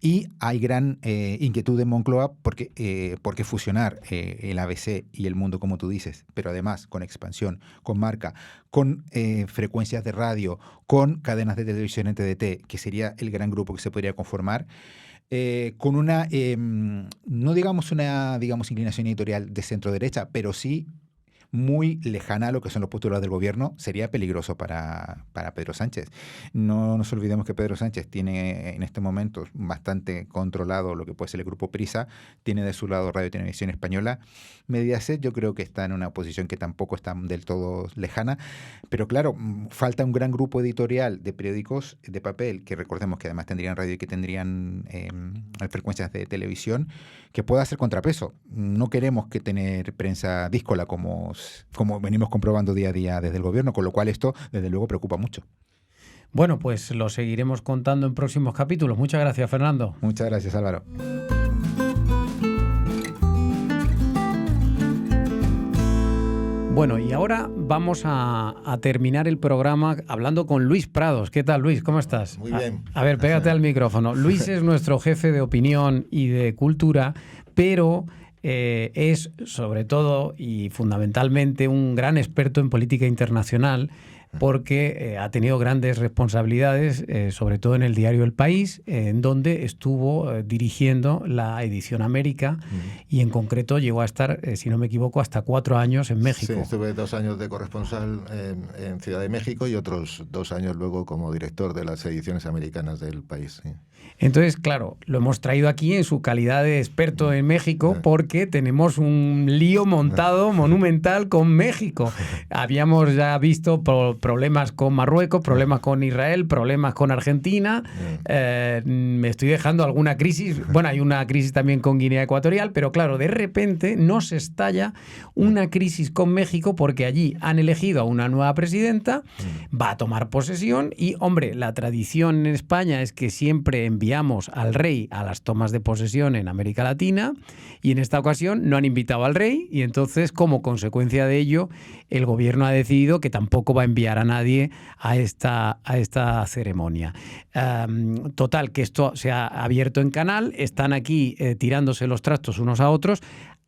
Y hay gran inquietud en Moncloa porque fusionar el ABC y el Mundo, como tú dices, pero además con Expansión, con Marca, con frecuencias de radio, con cadenas de televisión en TDT, que sería el gran grupo que se podría conformar, con una, no digamos una inclinación editorial de centro-derecha, pero sí muy lejana a lo que son los postulados del gobierno, sería peligroso para Pedro Sánchez. No nos olvidemos que Pedro Sánchez tiene en este momento bastante controlado lo que puede ser el Grupo Prisa, tiene de su lado Radio y Televisión Española. Mediaset yo creo que está en una posición que tampoco está del todo lejana, pero claro, falta un gran grupo editorial de periódicos de papel, que recordemos que además tendrían radio y que tendrían frecuencias de televisión, que pueda hacer contrapeso. No queremos que tener prensa díscola como venimos comprobando día a día desde el gobierno, con lo cual esto, desde luego, preocupa mucho. Bueno, pues lo seguiremos contando en próximos capítulos. Muchas gracias, Fernando. Muchas gracias, Álvaro. Bueno, y ahora vamos a terminar el programa hablando con Luis Prados. ¿Qué tal, Luis? ¿Cómo estás? Muy bien. A ver, pégate al micrófono. Luis es nuestro jefe de opinión y de cultura, pero... es sobre todo y fundamentalmente un gran experto en política internacional porque ha tenido grandes responsabilidades, sobre todo en el diario El País, en donde estuvo dirigiendo la edición América y en concreto llegó a estar, si no me equivoco, hasta 4 años en México. Sí, estuve 2 años de corresponsal en Ciudad de México y otros 2 años luego como director de las ediciones americanas del País. Sí. Entonces, claro, lo hemos traído aquí en su calidad de experto en México porque tenemos un lío montado monumental con México. Habíamos ya visto problemas con Marruecos, problemas con Israel, problemas con Argentina. Me estoy dejando alguna crisis. Bueno, hay una crisis también con Guinea Ecuatorial, pero claro, de repente nos estalla una crisis con México porque allí han elegido a una nueva presidenta, va a tomar posesión y, hombre, la tradición en España es que siempre enviamos al rey a las tomas de posesión en América Latina y en esta ocasión no han invitado al rey y entonces, como consecuencia de ello, el gobierno ha decidido que tampoco va a enviar a nadie a esta ceremonia. Total, que esto se ha abierto en canal, están aquí tirándose los trastos unos a otros.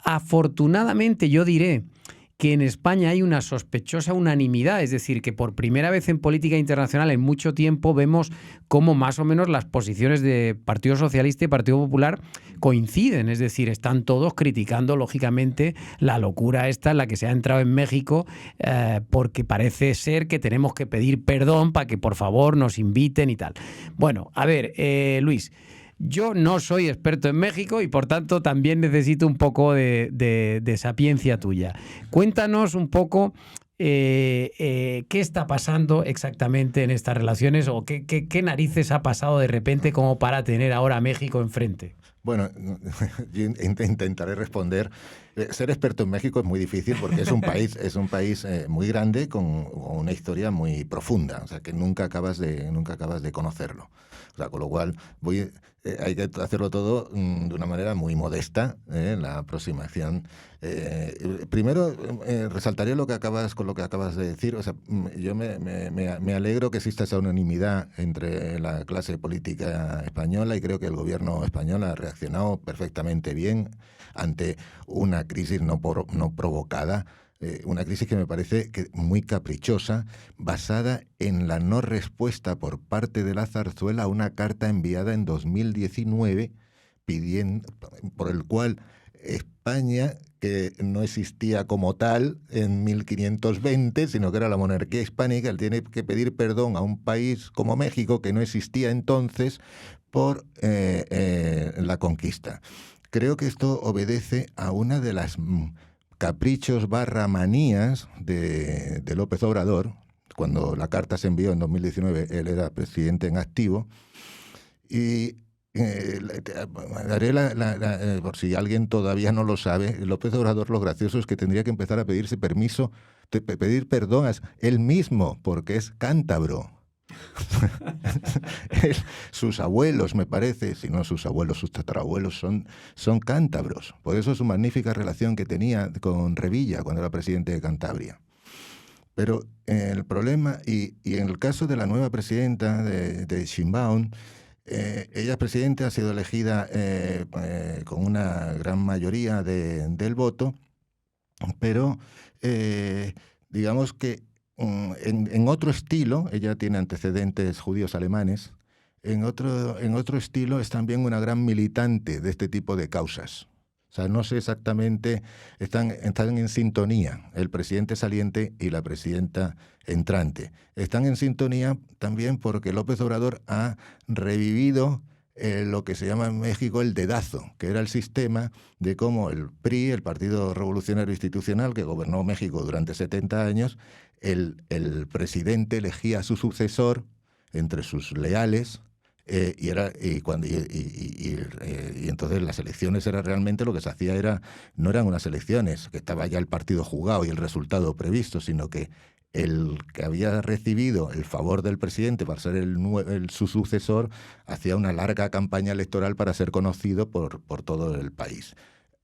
Afortunadamente, yo diré que en España hay una sospechosa unanimidad, es decir, que por primera vez en política internacional en mucho tiempo vemos cómo más o menos las posiciones de Partido Socialista y Partido Popular coinciden, es decir, están todos criticando lógicamente la locura esta en la que se ha entrado en México, porque parece ser que tenemos que pedir perdón para que por favor nos inviten y tal. Bueno, a ver, Luis, Yo no soy experto en México y por tanto también necesito un poco de sapiencia tuya. Cuéntanos un poco qué está pasando exactamente en estas relaciones o qué narices ha pasado de repente como para tener ahora a México enfrente. Bueno, yo intentaré responder. Ser experto en México es muy difícil porque es un país muy grande con una historia muy profunda, o sea que nunca acabas de conocerlo. O sea, con lo cual hay que hacerlo todo de una manera muy modesta, la aproximación. Primero resaltaría con lo que acabas de decir. O sea, yo me alegro que exista esa unanimidad entre la clase política española y creo que el gobierno español ha reaccionado perfectamente bien ante una crisis no provocada, una crisis que me parece muy caprichosa, basada en la no respuesta por parte de la Zarzuela a una carta enviada en 2019 por el cual España, que no existía como tal en 1520, sino que era la monarquía hispánica, tiene que pedir perdón a un país como México, que no existía entonces, por la conquista. Creo que esto obedece a una de las caprichos / manías de López Obrador. Cuando la carta se envió en 2019, él era presidente en activo. Y daré por si alguien todavía no lo sabe, López Obrador, lo gracioso es que tendría que empezar a pedir perdón a él mismo, porque es cántabro. Sus abuelos, me parece, si no sus abuelos, sus tatarabuelos son cántabros. Por eso su magnífica relación que tenía con Revilla cuando era presidente de Cantabria. Pero el problema, y en el caso de la nueva presidenta de Sheinbaum, ella es presidenta, ha sido elegida con una gran mayoría del voto, pero digamos que en otro estilo, ella tiene antecedentes judíos alemanes, en otro estilo es también una gran militante de este tipo de causas. O sea, no sé exactamente, están en sintonía el presidente saliente y la presidenta entrante. Están en sintonía también porque López Obrador ha revivido lo que se llama en México el dedazo, que era el sistema de cómo el PRI, el Partido Revolucionario Institucional, que gobernó México durante 70 años, el presidente elegía a su sucesor entre sus leales, y entonces las elecciones era realmente lo que se hacía no eran unas elecciones que estaba ya el partido jugado y el resultado previsto, sino que el que había recibido el favor del presidente para ser su sucesor hacía una larga campaña electoral para ser conocido por todo el país.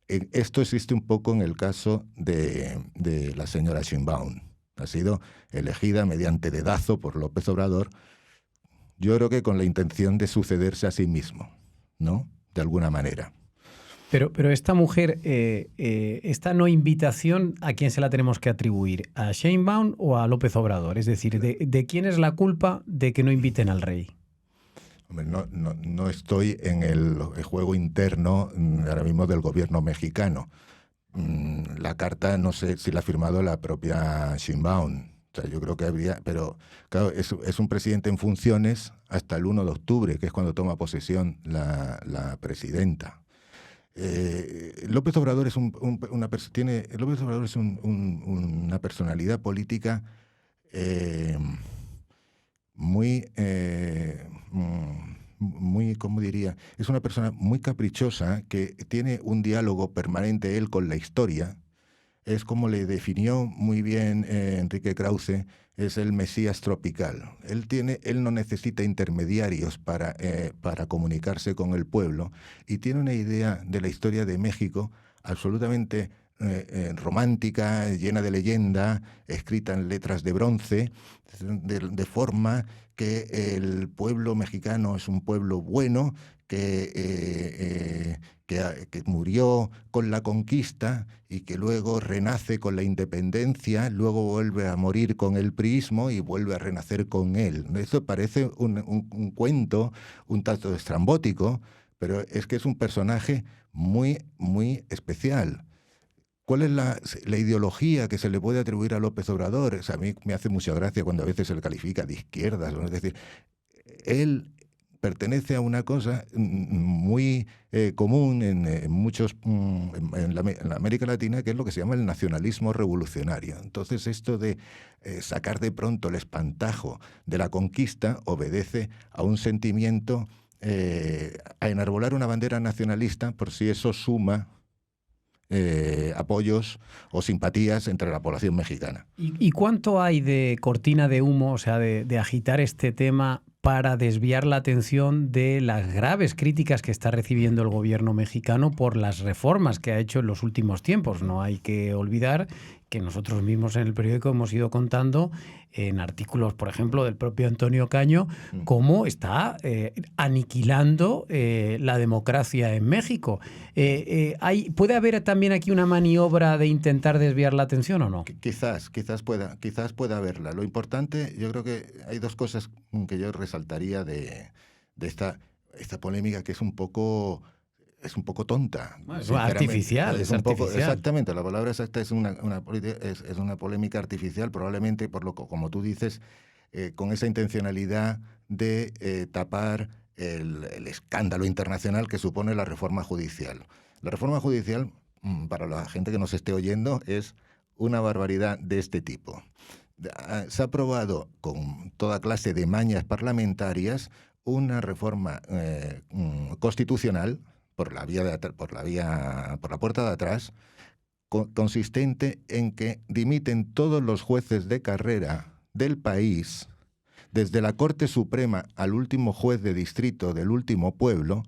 Esto existe un poco en el caso de la señora Sheinbaum. Ha sido elegida mediante dedazo por López Obrador, yo creo que con la intención de sucederse a sí mismo, ¿no? De alguna manera. Pero esta mujer, esta no invitación, ¿a quién se la tenemos que atribuir? ¿A Sheinbaum o a López Obrador? Es decir, ¿de quién es la culpa de que no inviten al rey? Hombre, no estoy en el juego interno ahora mismo del gobierno mexicano. La carta no sé si la ha firmado la propia Sheinbaum. O sea, yo creo que habría, pero claro, es un presidente en funciones hasta el 1 de octubre, que es cuando toma posesión la presidenta. López Obrador es una personalidad política muy, ¿cómo diría? Es una persona muy caprichosa que tiene un diálogo permanente él con la historia. Es como le definió muy bien Enrique Krause, es el Mesías tropical. Él no necesita intermediarios para comunicarse con el pueblo y tiene una idea de la historia de México absolutamente romántica, llena de leyenda, escrita en letras de bronce, de forma que el pueblo mexicano es un pueblo bueno, que murió con la conquista y que luego renace con la independencia, luego vuelve a morir con el priismo y vuelve a renacer con él. Esto parece un cuento un tanto estrambótico, pero es que es un personaje muy, muy especial. ¿Cuál es la ideología que se le puede atribuir a López Obrador? O sea, a mí me hace mucha gracia cuando a veces se le califica de izquierdas, ¿no? Es decir, él pertenece a una cosa muy común en muchos en la América Latina, que es lo que se llama el nacionalismo revolucionario. Entonces, esto de sacar de pronto el espantajo de la conquista obedece a un sentimiento, a enarbolar una bandera nacionalista, por si eso suma apoyos o simpatías entre la población mexicana. ¿Y cuánto hay de cortina de humo, o sea, de agitar este tema para desviar la atención de las graves críticas que está recibiendo el gobierno mexicano por las reformas que ha hecho en los últimos tiempos? No hay que olvidar que nosotros mismos en el periódico hemos ido contando en artículos, por ejemplo, del propio Antonio Caño, cómo está aniquilando la democracia en México. ¿Puede haber también aquí una maniobra de intentar desviar la atención o no? Quizás pueda haberla. Lo importante, yo creo que hay dos cosas que yo resaltaría de esta polémica, que es un poco tonta. Es artificial. Exactamente, la palabra exacta es una polémica artificial, probablemente, como tú dices, con esa intencionalidad de tapar el escándalo internacional que supone la reforma judicial. La reforma judicial, para la gente que nos esté oyendo, es una barbaridad de este tipo. Se ha aprobado con toda clase de mañas parlamentarias una reforma constitucional por la puerta de atrás, consistente en que dimiten todos los jueces de carrera del país, desde la Corte Suprema al último juez de distrito del último pueblo,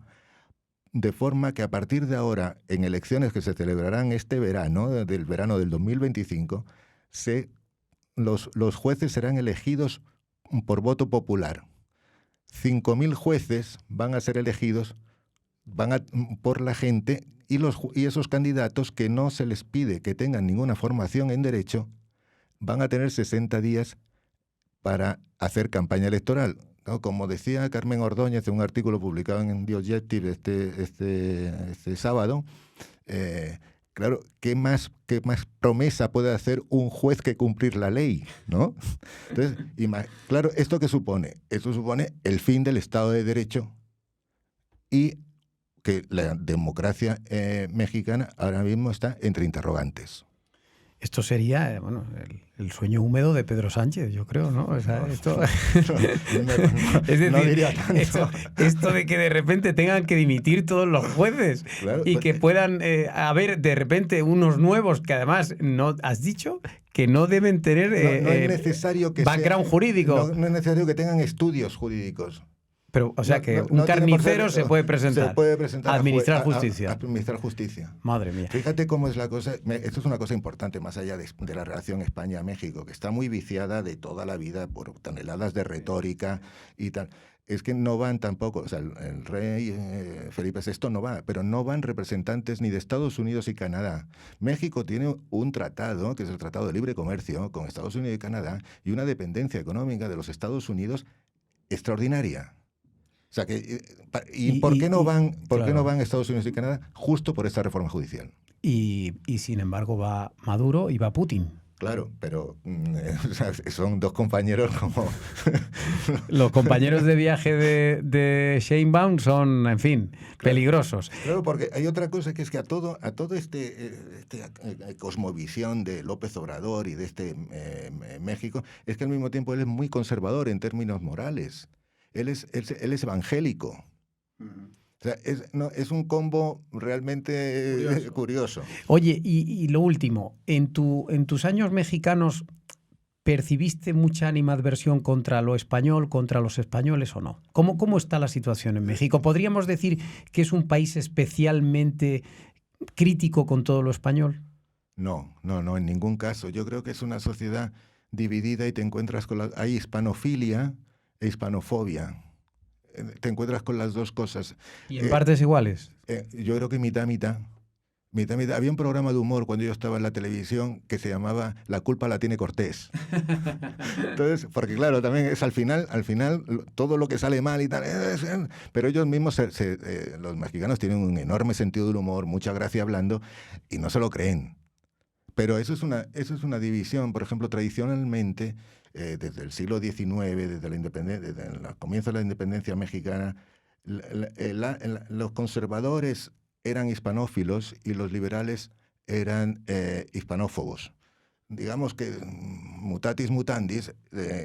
de forma que a partir de ahora, en elecciones que se celebrarán este verano, del verano del 2025, los jueces serán elegidos por voto popular. 5.000 jueces van a ser elegidos por la gente, y esos candidatos que no se les pide que tengan ninguna formación en derecho van a tener 60 días para hacer campaña electoral. ¿No? Como decía Carmen Ordóñez en un artículo publicado en The Objective este sábado, claro, ¿qué más promesa puede hacer un juez que cumplir la ley? ¿No? Entonces, claro, ¿esto qué supone? Esto supone el fin del Estado de Derecho y que la democracia mexicana ahora mismo está entre interrogantes. Esto sería el sueño húmedo de Pedro Sánchez, yo creo, ¿no? O sea, esto... Es decir, no diría tanto. Esto de que de repente tengan que dimitir todos los jueces, claro, y que puedan haber de repente unos nuevos que además no has dicho que no deben tener no es necesario que background jurídico. No es necesario que tengan estudios jurídicos. Pero, o sea, que un carnicero se puede presentar. Se puede presentar a administrar justicia. A administrar justicia. Madre mía. Fíjate cómo es la cosa. Esto es una cosa importante, más allá de la relación España-México, que está muy viciada de toda la vida por toneladas de retórica y tal. Es que no van tampoco, o sea, el rey Felipe VI no va, pero no van representantes ni de Estados Unidos y Canadá. México tiene un tratado, que es el Tratado de Libre Comercio, con Estados Unidos y Canadá, y una dependencia económica de los Estados Unidos extraordinaria. O sea, ¿por qué no van Estados Unidos y Canadá? Justo por esta reforma judicial. Y sin embargo va Maduro y va Putin. Claro, pero son dos compañeros como... Los compañeros de viaje de Sheinbaum son, en fin, claro, peligrosos. Claro, porque hay otra cosa, que es que a todo cosmovisión de López Obrador y de México, es que al mismo tiempo él es muy conservador en términos morales. Él es evangélico. O sea, es un combo realmente curioso. Oye, y lo último, ¿en tus años mexicanos percibiste mucha animadversión contra lo español, contra los españoles o no? ¿Cómo está la situación en México? ¿Podríamos decir que es un país especialmente crítico con todo lo español? No, en ningún caso. Yo creo que es una sociedad dividida y te encuentras hay hispanofilia e hispanofobia. Te encuentras con las dos cosas. ¿Y en partes iguales? Yo creo que mitad. Había un programa de humor cuando yo estaba en la televisión que se llamaba La culpa la tiene Cortés. Entonces, porque claro, también es al final todo lo que sale mal y tal, pero ellos mismos, los mexicanos tienen un enorme sentido del humor, mucha gracia hablando, y no se lo creen. Pero eso es una división. Por ejemplo, tradicionalmente, desde el siglo XIX, desde el comienzo de la independencia mexicana, los conservadores eran hispanófilos y los liberales eran hispanófobos. Digamos que mutatis mutandis,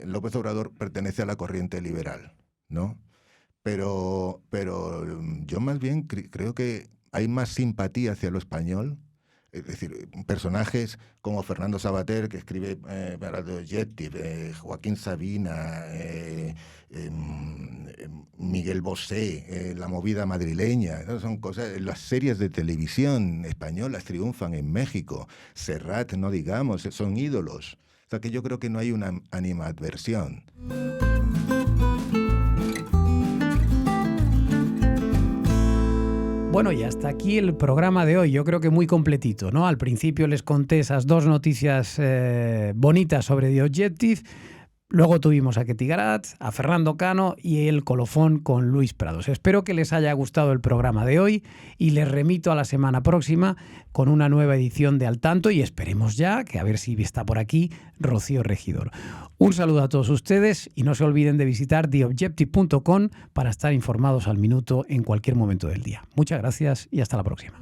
López Obrador pertenece a la corriente liberal, ¿no? Pero yo más bien creo que hay más simpatía hacia lo español. Es decir, personajes como Fernando Savater, que escribe para The Objective, Joaquín Sabina, Miguel Bosé, La movida madrileña, ¿no? Son cosas. Las series de televisión españolas triunfan en México. Serrat, no digamos, son ídolos. O sea que yo creo que no hay una animadversión. Bueno, y hasta aquí el programa de hoy. Yo creo que muy completito, ¿no? Al principio les conté esas dos noticias bonitas sobre The Objective. Luego tuvimos a Ketty Garat, a Fernando Cano y el colofón con Luis Prados. Espero que les haya gustado el programa de hoy y les remito a la semana próxima con una nueva edición de Al Tanto y esperemos ya que a ver si está por aquí Rocío Regidor. Un saludo a todos ustedes y no se olviden de visitar theobjective.com para estar informados al minuto en cualquier momento del día. Muchas gracias y hasta la próxima.